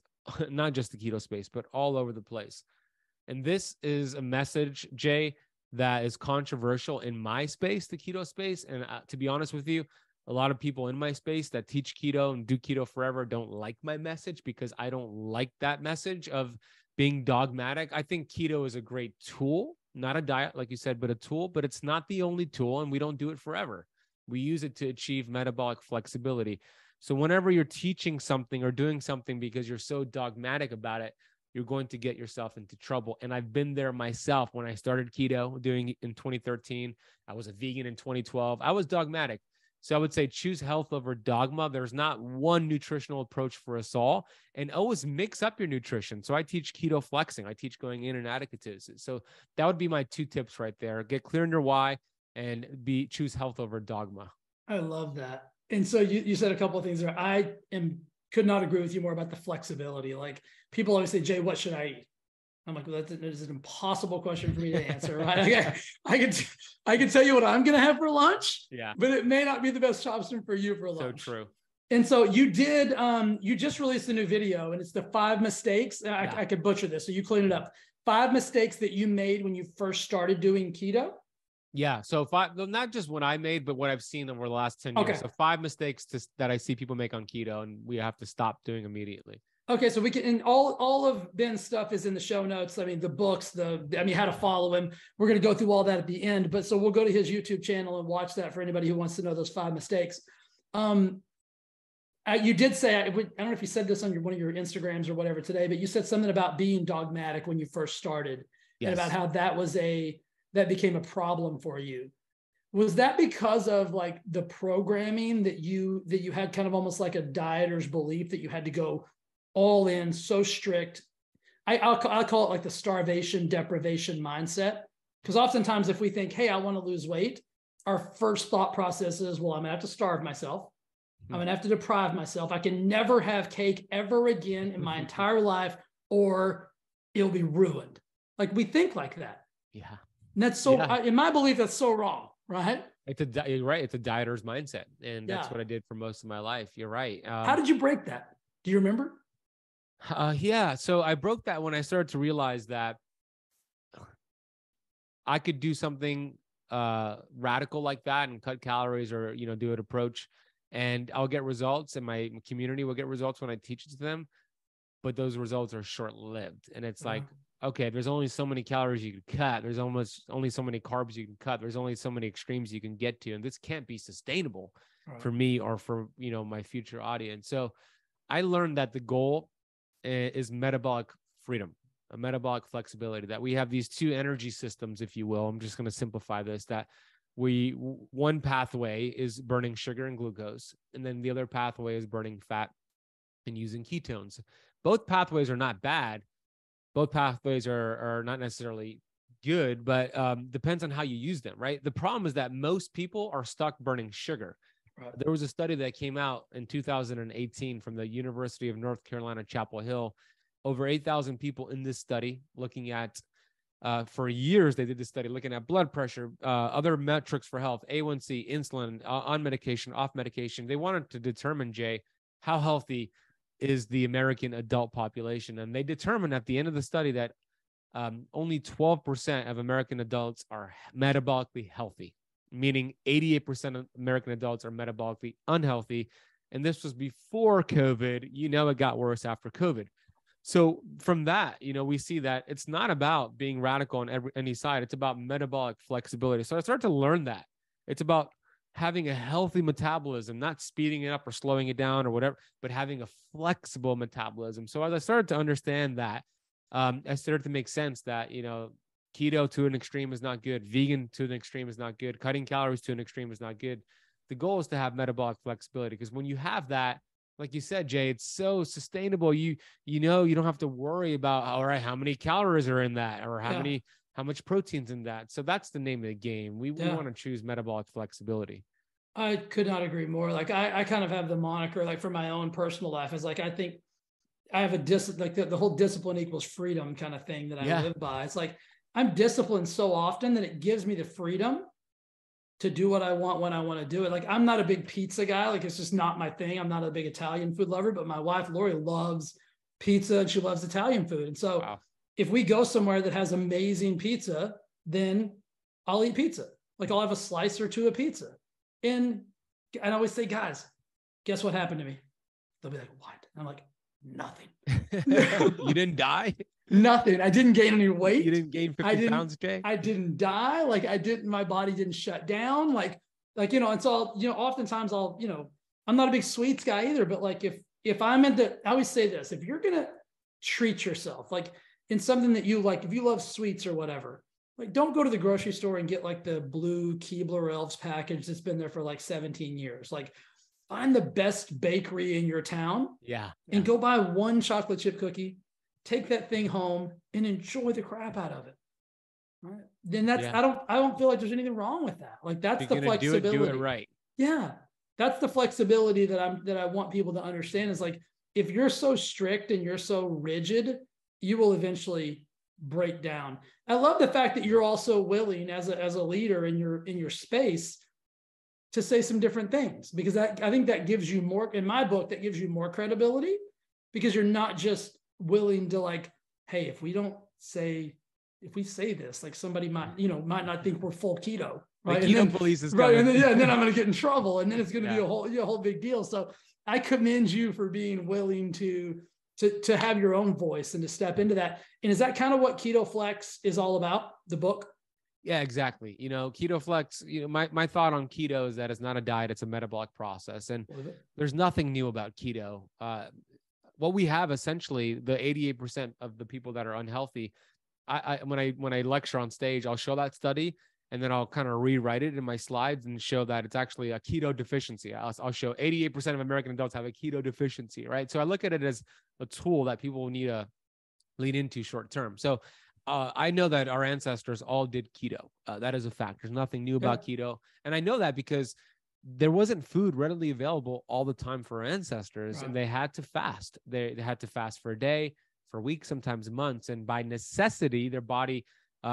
not just the keto space, but all over the place. And this is a message, Jay, that is controversial in my space, the keto space. And to be honest with you, a lot of people in my space that teach keto and do keto forever don't like my message because I don't like that message of being dogmatic. I think keto is a great tool, not a diet, like you said, but a tool, but it's not the only tool, and we don't do it forever. We use it to achieve metabolic flexibility. So whenever you're teaching something or doing something because you're so dogmatic about it, you're going to get yourself into trouble. And I've been there myself. When I started keto doing it in 2013, I was a vegan in 2012. I was dogmatic. So I would say choose health over dogma. There's not one nutritional approach for us all, and always mix up your nutrition. So I teach keto flexing. I teach going in and out of ketosis. So that would be my 2 tips right there. Get clear on your why and choose health over dogma. I love that. And so you said a couple of things there. Could not agree with you more about the flexibility. Like, people always say, Jay, what should I eat? I'm like, well, that is an impossible question for me to answer, right? I can tell you what I'm going to have for lunch, but it may not be the best option for you for lunch. So true. And so you just released a new video, and it's the 5 mistakes. I could butcher this, so you clean it up. 5 mistakes that you made when you first started doing keto. Yeah. So 5, not just what I made, but what I've seen over the last 10 years. So 5 mistakes that I see people make on keto, and we have to stop doing immediately. Okay, so we can, and all of Ben's stuff is in the show notes. I mean, the books, how to follow him. We're going to go through all that at the end, but so we'll go to his YouTube channel and watch that for anybody who wants to know those 5 mistakes. You did say, I don't know if you said this on one of your Instagrams or whatever today, but you said something about being dogmatic when you first started, and about how that became a problem for you. Was that because of like the programming that you had, kind of almost like a dieter's belief that you had to go all in, so strict? I'll call it like the starvation deprivation mindset. Because oftentimes if we think, hey, I want to lose weight, our first thought process is, well, I'm gonna have to starve myself. I'm gonna have to deprive myself. I can never have cake ever again in my entire life, or it'll be ruined. Like, we think like that. Yeah. And that's so, in my belief, that's so wrong, right? You're right. It's a dieter's mindset. And that's what I did for most of my life. You're right. How did you break that? Do you remember? Yeah. So I broke that when I started to realize that I could do something radical like that and cut calories, or, do an approach, and I'll get results, and my community will get results when I teach it to them. But those results are short-lived. And it's like, okay, there's only so many calories you can cut. There's almost only so many carbs you can cut. There's only so many extremes you can get to. And this can't be sustainable for me or for, my future audience. So I learned that the goal is metabolic freedom, a metabolic flexibility, that we have these two energy systems, if you will. I'm just going to simplify this, that one pathway is burning sugar and glucose, and then the other pathway is burning fat and using ketones. Both pathways are not bad. Both pathways are not necessarily good, but depends on how you use them, right? The problem is that most people are stuck burning sugar. Right. There was a study that came out in 2018 from the University of North Carolina, Chapel Hill. Over 8,000 people in this study, looking at, for years, they did this study looking at blood pressure, other metrics for health, A1C, insulin, on medication, off medication. They wanted to determine, Jay, how healthy is the American adult population. And they determined at the end of the study that only 12% of American adults are metabolically healthy, meaning 88% of American adults are metabolically unhealthy. And this was before COVID. It got worse after COVID. So from that, we see that it's not about being radical on any side. It's about metabolic flexibility. So I started to learn that it's about having a healthy metabolism, not speeding it up or slowing it down or whatever, but having a flexible metabolism. So as I started to understand that, I started to make sense that, keto to an extreme is not good. Vegan to an extreme is not good. Cutting calories to an extreme is not good. The goal is to have metabolic flexibility, because when you have that, like you said, Jay, it's so sustainable. You don't have to worry about, all right, how many calories are in that, or how much protein's in that. So that's the name of the game. We want to choose metabolic flexibility. I could not agree more. Like I kind of have the moniker, like for my own personal life, is like, I think I have like the whole discipline equals freedom kind of thing that I live by. It's like, I'm disciplined so often that it gives me the freedom to do what I want when I want to do it. Like, I'm not a big pizza guy. Like, it's just not my thing. I'm not a big Italian food lover, but my wife, Lori, loves pizza and she loves Italian food. And so if we go somewhere that has amazing pizza, then I'll eat pizza. Like, I'll have a slice or two of pizza. And I always say, guys, guess what happened to me? They'll be like, what? And I'm like, nothing. You didn't die? Nothing. I didn't gain any weight. You didn't gain 50 pounds, Jay? I didn't die. Like, my body didn't shut down. Like, it's all, oftentimes I'm not a big sweets guy either, but like, if I'm I always say this, if you're going to treat yourself, like in something that you like, if you love sweets or whatever, like, don't go to the grocery store and get like the blue Keebler Elves package that's been there for like 17 years. Like, find the best bakery in your town. And go buy one chocolate chip cookie, take that thing home and enjoy the crap out of it. Right. Then I don't feel like there's anything wrong with that. Like, that's the flexibility. Do it right. Yeah. That's the flexibility that I want people to understand, is like, if you're so strict and you're so rigid, you will eventually break down. I love the fact that you're also willing as a leader in your space to say some different things, because I think that gives you more, in my book, that gives you more credibility, because you're not just willing to like, hey, if we say this, like somebody might not think we're full keto, right? The keto police is coming. And then I'm going to get in trouble, and then it's going to be a whole big deal. So I commend you for being willing to have your own voice and to step into that. And is that kind of what Keto F.L.E.X is all about, the book? Yeah, exactly. Keto F.L.E.X, my thought on keto is that it's not a diet, it's a metabolic process. And there's nothing new about keto. What we have, essentially, the 88% of the people that are unhealthy, when I lecture on stage, I'll show that study, and then I'll kind of rewrite it in my slides and show that it's actually a keto deficiency. I'll show 88% of American adults have a keto deficiency, right? So I look at it as a tool that people need to lead into short term. So I know that our ancestors all did keto. That is a fact. There's nothing new about keto. And I know that because there wasn't food readily available all the time for our ancestors, and they had to fast. They had to fast for a day, for weeks, sometimes months. And by necessity, their body,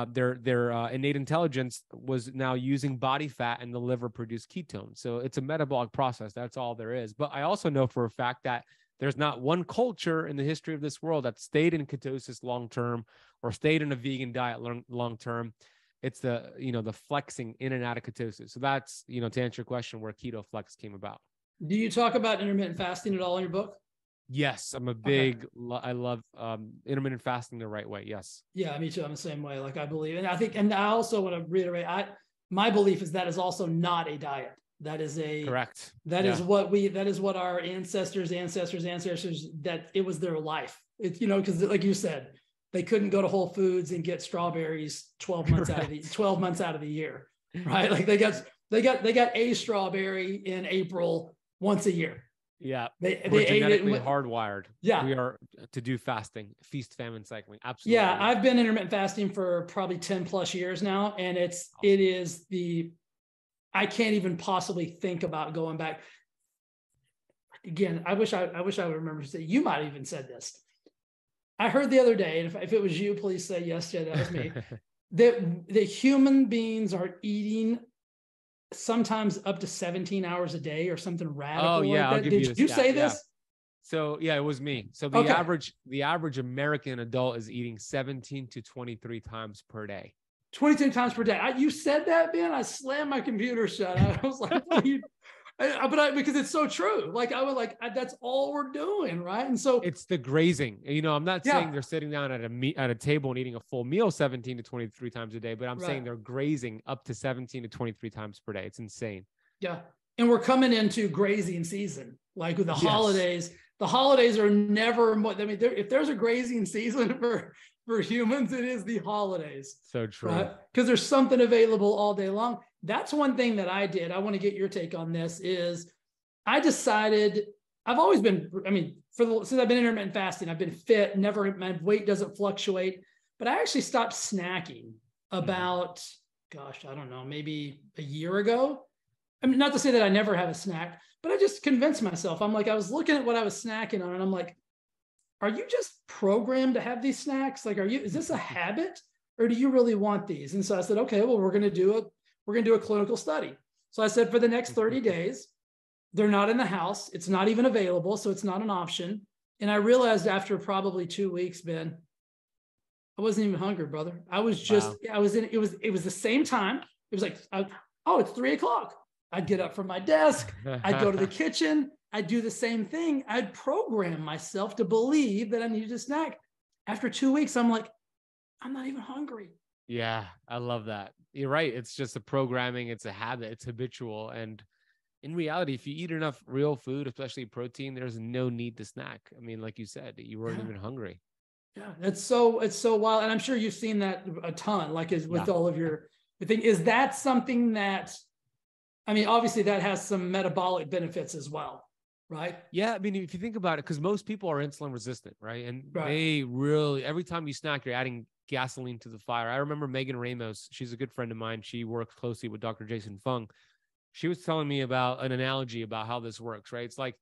their innate intelligence was now using body fat, and the liver produced ketones. So it's a metabolic process. That's all there is. But I also know for a fact that there's not one culture in the history of this world that stayed in ketosis long-term or stayed in a vegan diet long-term. It's the flexing in and out of ketosis. So that's, to answer your question, where Keto Flex came about. Do you talk about intermittent fasting at all in your book? Yes, I'm a big, I love intermittent fasting the right way. Yes. Yeah, me too. I'm the same way. Like I believe, and I think, and I also want to reiterate, my belief is that is also not a diet. That is correct. That is what our ancestors, that it was their life. It's, because like you said, they couldn't go to Whole Foods and get strawberries 12 months out of the year, right? Like they got a strawberry in April once a year. Yeah, they genetically ate it hardwired. Yeah, we are to do fasting, feast, famine cycling. Absolutely. Yeah, I've been intermittent fasting for probably 10 plus years now, and it is I can't even possibly think about going back. Again, I wish I would remember to say, you might have even said this. I heard the other day, and if it was you, please say yes, Jay, that was me, that human beings are eating sometimes up to 17 hours a day or something radical. Oh yeah, like that. Did you say this? Yeah. So yeah, it was me. So the average American adult is eating 17 to 23 times per day. 22 times per day. You said that, man. I slammed my computer shut. I was like, because it's so true. Like I was that's all we're doing, right? And so it's the grazing. I'm not saying they're sitting down at a table and eating a full meal 17 to 23 times a day, but I'm saying they're grazing up to 17 to 23 times per day. It's insane. Yeah, and we're coming into grazing season, like with the holidays. The holidays are never. I mean, if there's a grazing season for humans, it is the holidays. So true. Right? Because there's something available all day long. That's one thing that I did. I want to get your take on this. Is I decided I've always been. I mean, since I've been intermittent fasting, I've been fit. Never, my weight doesn't fluctuate. But I actually stopped snacking about, gosh, I don't know, maybe a year ago. I mean, not to say that I never have a snack, but I just convinced myself. I'm like, I was looking at what I was snacking on, and I'm like, are you just programmed to have these snacks? Like, is this a habit, or do you really want these? And so I said, okay, well, we're going to do a clinical study. So I said, for the next 30 days, they're not in the house. It's not even available. So it's not an option. And I realized after probably 2 weeks, Ben, I wasn't even hungry, brother. I was just, it was the same time. It was like, it's 3:00. I'd get up from my desk. I'd go to the kitchen. I'd do the same thing. I'd program myself to believe that I needed a snack. After 2 weeks, I'm like, I'm not even hungry. Yeah, I love that. You're right. It's just a programming. It's a habit. It's habitual. And in reality, if you eat enough real food, especially protein, there's no need to snack. I mean, like you said, you weren't even hungry. Yeah, it's so wild. And I'm sure you've seen that a ton, like with all of your thing. Is that something that, I mean, obviously that has some metabolic benefits as well, right? Yeah. I mean, if you think about it, because most people are insulin resistant, right? And they really, every time you snack, you're adding gasoline to the fire. I remember Megan Ramos. She's a good friend of mine. She works closely with Dr. Jason Fung. She was telling me about an analogy about how this works, right? It's like,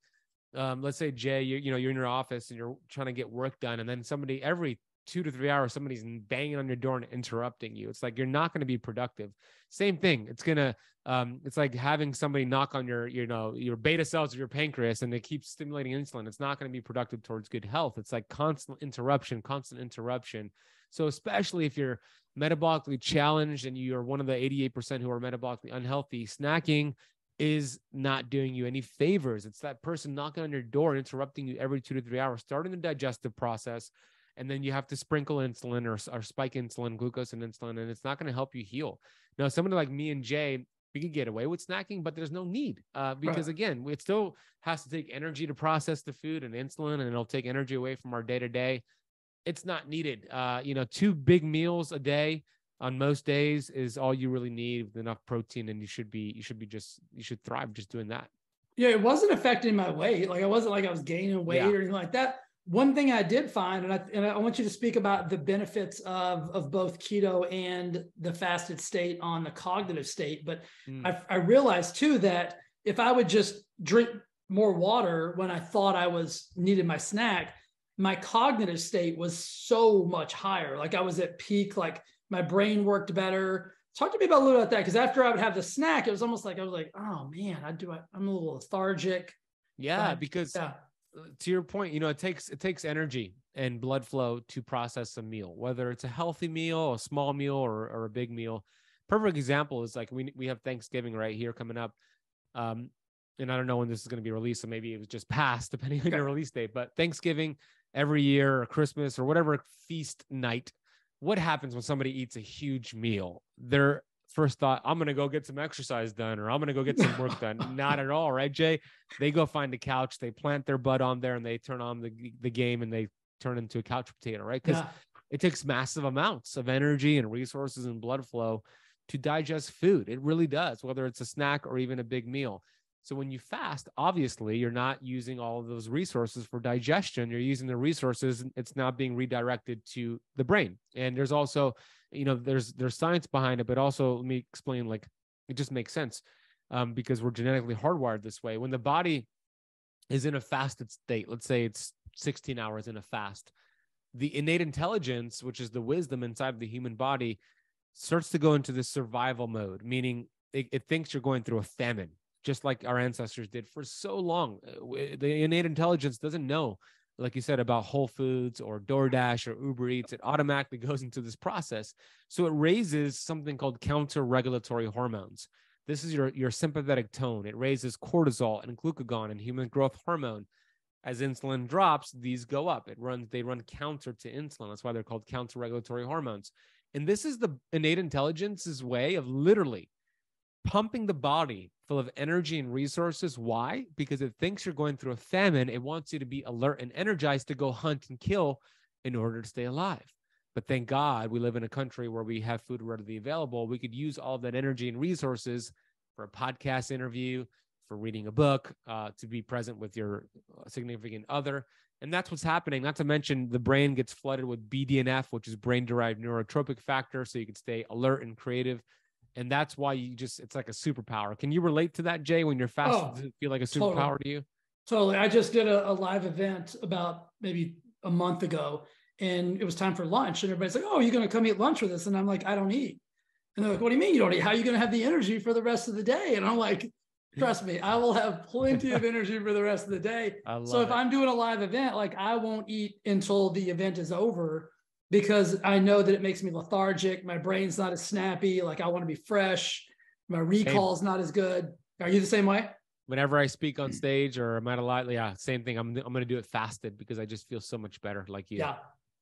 let's say, Jay, you're in your office and you're trying to get work done. And then somebody every 2 to 3 hours, somebody's banging on your door and interrupting you. It's like, you're not going to be productive. Same thing. It's like having somebody knock on your beta cells of your pancreas and they keep stimulating insulin. It's not going to be productive towards good health. It's like constant interruption. So especially if you're metabolically challenged and you're one of the 88% who are metabolically unhealthy, snacking is not doing you any favors. It's that person knocking on your door and interrupting you every 2 to 3 hours, starting the digestive process. And then you have to sprinkle insulin or spike insulin, glucose and insulin, and it's not going to help you heal. Now, somebody like me and Jay, we can get away with snacking, but there's no need because again, it still has to take energy to process the food and insulin, and it'll take energy away from our day-to-day. It's not needed. 2 big meals a day on most days is all you really need with enough protein, and you should thrive just doing that. Yeah, it wasn't affecting my weight. Like, I wasn't like I was gaining weight or anything like that. One thing I did find, and I want you to speak about the benefits of both keto and the fasted state on the cognitive state. But I realized too that if I would just drink more water when I thought I needed my snack, my cognitive state was so much higher. Like, I was at peak, like my brain worked better. Talk to me about a little bit about that, because after I would have the snack, it was almost like I was like, oh man, I'm a little lethargic. Yeah, because to your point, it takes energy and blood flow to process a meal, whether it's a healthy meal, a small meal, or a big meal. Perfect example is like we have Thanksgiving right here coming up. And I don't know when this is going to be released, so maybe it was just passed depending on your release date. But Thanksgiving every year, or Christmas, or whatever feast night, what happens when somebody eats a huge meal? Their first thought, I'm going to go get some exercise done, or I'm going to go get some work done. Not at all, right, Jay? They go find a couch, they plant their butt on there, and they turn on the game, and they turn into a couch potato, right? Because it takes massive amounts of energy and resources and blood flow to digest food. It really does, whether it's a snack or even a big meal. So when you fast, obviously you're not using all of those resources for digestion. You're using the resources, it's not being redirected to the brain. And there's also, there's science behind it, but also let me explain, like, it just makes sense because we're genetically hardwired this way. When the body is in a fasted state, let's say it's 16 hours in a fast, the innate intelligence, which is the wisdom inside of the human body, starts to go into this survival mode, meaning it thinks you're going through a famine, just like our ancestors did for so long. The innate intelligence doesn't know, like you said, about Whole Foods or DoorDash or Uber Eats. It automatically goes into this process. So it raises something called counter-regulatory hormones. This is your sympathetic tone. It raises cortisol and glucagon and human growth hormone. As insulin drops, these go up. They run counter to insulin. That's why they're called counter-regulatory hormones. And this is the innate intelligence's way of literally pumping the body full of energy and resources. Why? Because it thinks you're going through a famine. It wants you to be alert and energized to go hunt and kill in order to stay alive. But thank God we live in a country where we have food readily available. We could use all that energy and resources for a podcast interview, for reading a book, to be present with your significant other. And that's what's happening. Not to mention the brain gets flooded with BDNF, which is brain-derived neurotropic factor, so you can stay alert and creative. And that's why it's like a superpower. Can you relate to that, Jay? When you're fasting, does it feel like a superpower to you? Totally. I just did a live event about maybe a month ago, and it was time for lunch. And everybody's like, oh, you're going to come eat lunch with us? And I'm like, I don't eat. And they're like, what do you mean you don't eat? How are you going to have the energy for the rest of the day? And I'm like, trust me, I will have plenty of energy for the rest of the day. So if I'm doing a live event, like, I won't eat until the event is over, because I know that it makes me lethargic. My brain's not as snappy. Like, I want to be fresh. My recall is not as good. Are you the same way? Whenever I speak on stage or I'm at a lot, same thing. I'm going to do it fasted because I just feel so much better, like you.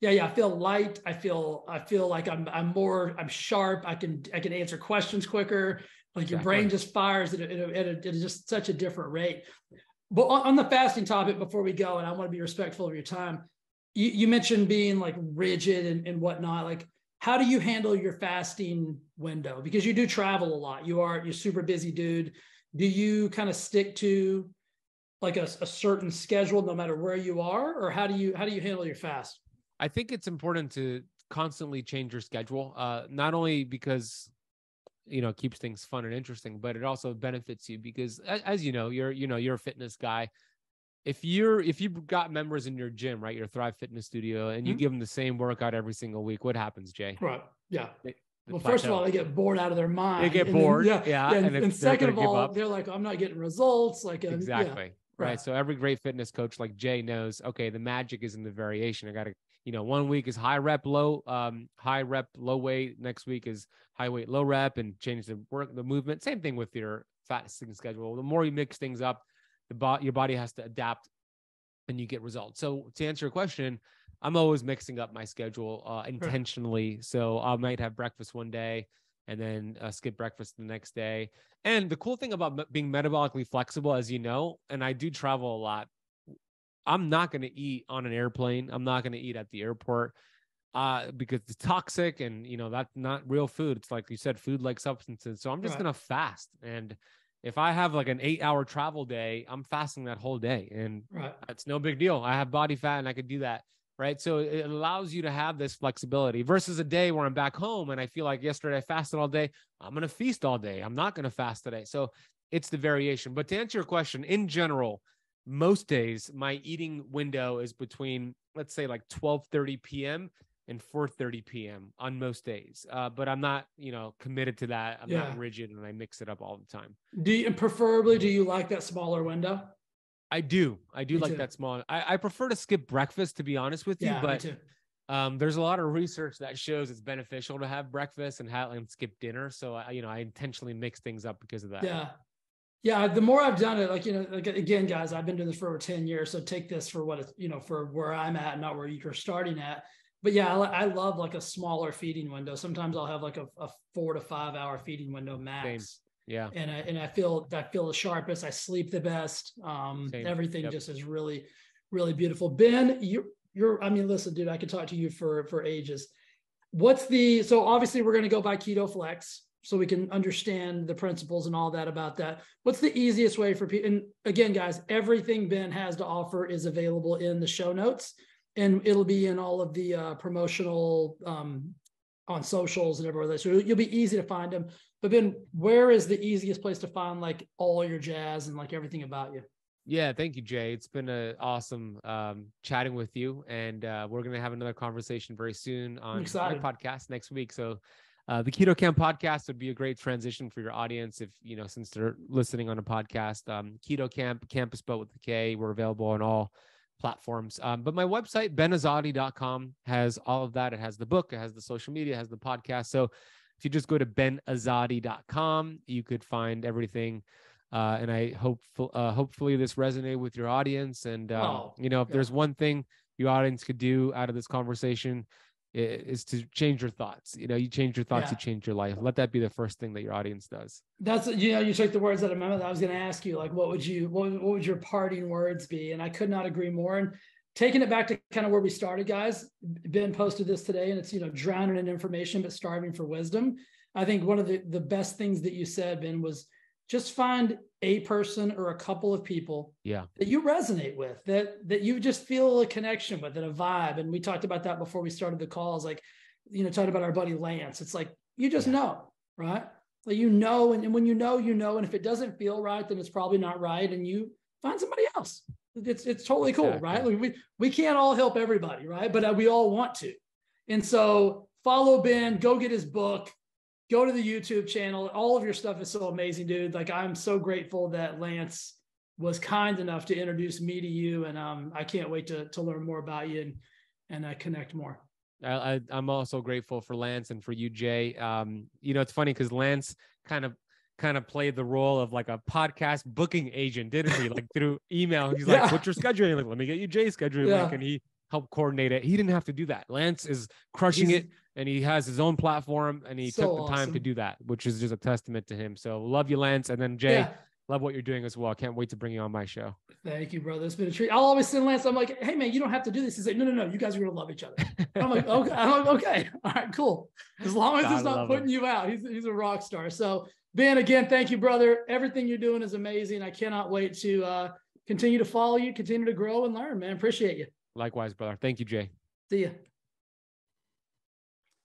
Yeah. I feel light. I feel like I'm sharp. I can answer questions quicker. Like, your brain just fires at just such a different rate. But on the fasting topic, before we go, and I want to be respectful of your time, you mentioned being like rigid and whatnot. Like, how do you handle your fasting window? Because you do travel a lot. You're super busy dude. Do you kind of stick to like a certain schedule no matter where you are, or how do you handle your fast? I think it's important to constantly change your schedule. Not only because it keeps things fun and interesting, but it also benefits you because, as you're a fitness guy. If you've got members in your gym, right, your Thrive Fitness Studio, and you give them the same workout every single week, what happens, Jay? Right. Yeah. Well, first of all, they get bored out of their mind. They get bored. And second of all, they're like, I'm not getting results. Like, exactly. Right. So every great fitness coach like Jay knows, okay, the magic is in the variation. I got to, 1 week is high rep, low weight. Next week is high weight, low rep, and change the movement. Same thing with your fasting schedule. The more you mix things up, your body has to adapt and you get results. So to answer your question, I'm always mixing up my schedule intentionally. So I might have breakfast one day and then skip breakfast the next day. And the cool thing about being metabolically flexible, as you know, and I do travel a lot, I'm not going to eat on an airplane. I'm not going to eat at the airport. because it's toxic and, that's not real food. It's like you said, food-like substances. So I'm just going to fast. And if I have like an 8-hour travel day, I'm fasting that whole day, and it's no big deal. I have body fat and I could do that. Right. So it allows you to have this flexibility versus a day where I'm back home and I feel like yesterday I fasted all day. I'm going to feast all day. I'm not going to fast today. So it's the variation. But to answer your question, in general, most days my eating window is between, let's say, like 12:30 p.m. and 4:30 p.m. on most days. But I'm not, committed to that. I'm not rigid, and I mix it up all the time. Do you like that smaller window? I do like that small. I prefer to skip breakfast, to be honest with you, but there's a lot of research that shows it's beneficial to have breakfast and skip dinner. So I intentionally mix things up because of that. Yeah. The more I've done it, again, guys, I've been doing this for over 10 years. So take this for what it's, for where I'm at, not where you're starting at. But yeah, I love like a smaller feeding window. Sometimes I'll have like a 4 to 5 hour feeding window max. Same. Yeah. And I feel the sharpest. I sleep the best. Everything just is really, really beautiful. Ben, listen, dude, I could talk to you for ages. So obviously we're going to go by Keto Flex so we can understand the principles and all that about that. What's the easiest way for people? And again, guys, everything Ben has to offer is available in the show notes, and it'll be in all of the promotional, on socials and everywhere. So you'll be easy to find them. But Ben, where is the easiest place to find like all your jazz and like everything about you? Yeah, thank you, Jay. It's been awesome chatting with you, and we're going to have another conversation very soon on my podcast next week. So the Keto Camp podcast would be a great transition for your audience if, since they're listening on a podcast. Keto Camp, campus spelled with the K. We're available on all platforms. But my website, benazadi.com, has all of that. It has the book, it has the social media, it has the podcast. So if you just go to benazadi.com, you could find everything. And I hopefully this resonated with your audience. And, if there's one thing your audience could do out of this conversation, is to change your thoughts. You change your thoughts, you change your life. Let that be the first thing that your audience does. That's, you took the words out of my mouth. I was going to ask you, like, what would your parting words be? And I could not agree more. And taking it back to kind of where we started, guys, Ben posted this today, and it's, drowning in information, but starving for wisdom. I think one of the best things that you said, Ben, was just find a person or a couple of people that you resonate with, that you just feel a connection with, and a vibe. And we talked about that before we started the calls, like, talking about our buddy Lance. It's like, you just know, right? Like, and when you know, and if it doesn't feel right, then it's probably not right. And you find somebody else. It's totally cool, right? Like we can't all help everybody, right? But we all want to. And so follow Ben, go get his book, go to the YouTube channel. All of your stuff is so amazing, dude. Like, I'm so grateful that Lance was kind enough to introduce me to you. And I can't wait to learn more about you and connect more. I'm also grateful for Lance and for you, Jay. It's funny because Lance kind of played the role of like a podcast booking agent, didn't he? Like through email, he's like, "What's your schedule?" Like, "Let me get you Jay's schedule." Like, and he helped coordinate it. He didn't have to do that. Lance is crushing it, and he has his own platform, and he took the time to do that, which is just a testament to him. So love you, Lance, and then Jay. Love what you're doing as well. Can't wait to bring you on my show. Thank you, brother. It's been a treat. I'll always send Lance. I'm like, "Hey, man, you don't have to do this." He's like, No. You guys are going to love each other. I'm like, "Okay." Okay. All right, cool. As long as it's not putting you out. He's a rock star. So, Ben, again, thank you, brother. Everything you're doing is amazing. I cannot wait to continue to follow you, continue to grow and learn, man. Appreciate you. Likewise, brother. Thank you, Jay. See ya.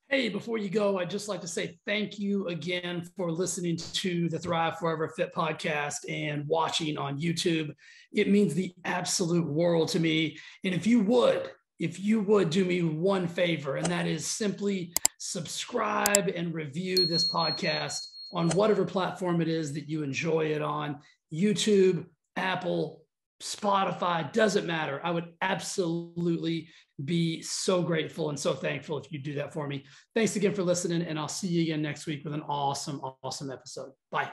Hey, before you go, I'd just like to say thank you again for listening to the Thrive Forever Fit podcast and watching on YouTube. It means the absolute world to me. And if you would do me one favor, and that is simply subscribe and review this podcast on whatever platform it is that you enjoy it on, YouTube, Apple, Spotify, doesn't matter. I would absolutely be so grateful and so thankful if you do that for me. Thanks again for listening, and I'll see you again next week with an awesome, awesome episode. Bye.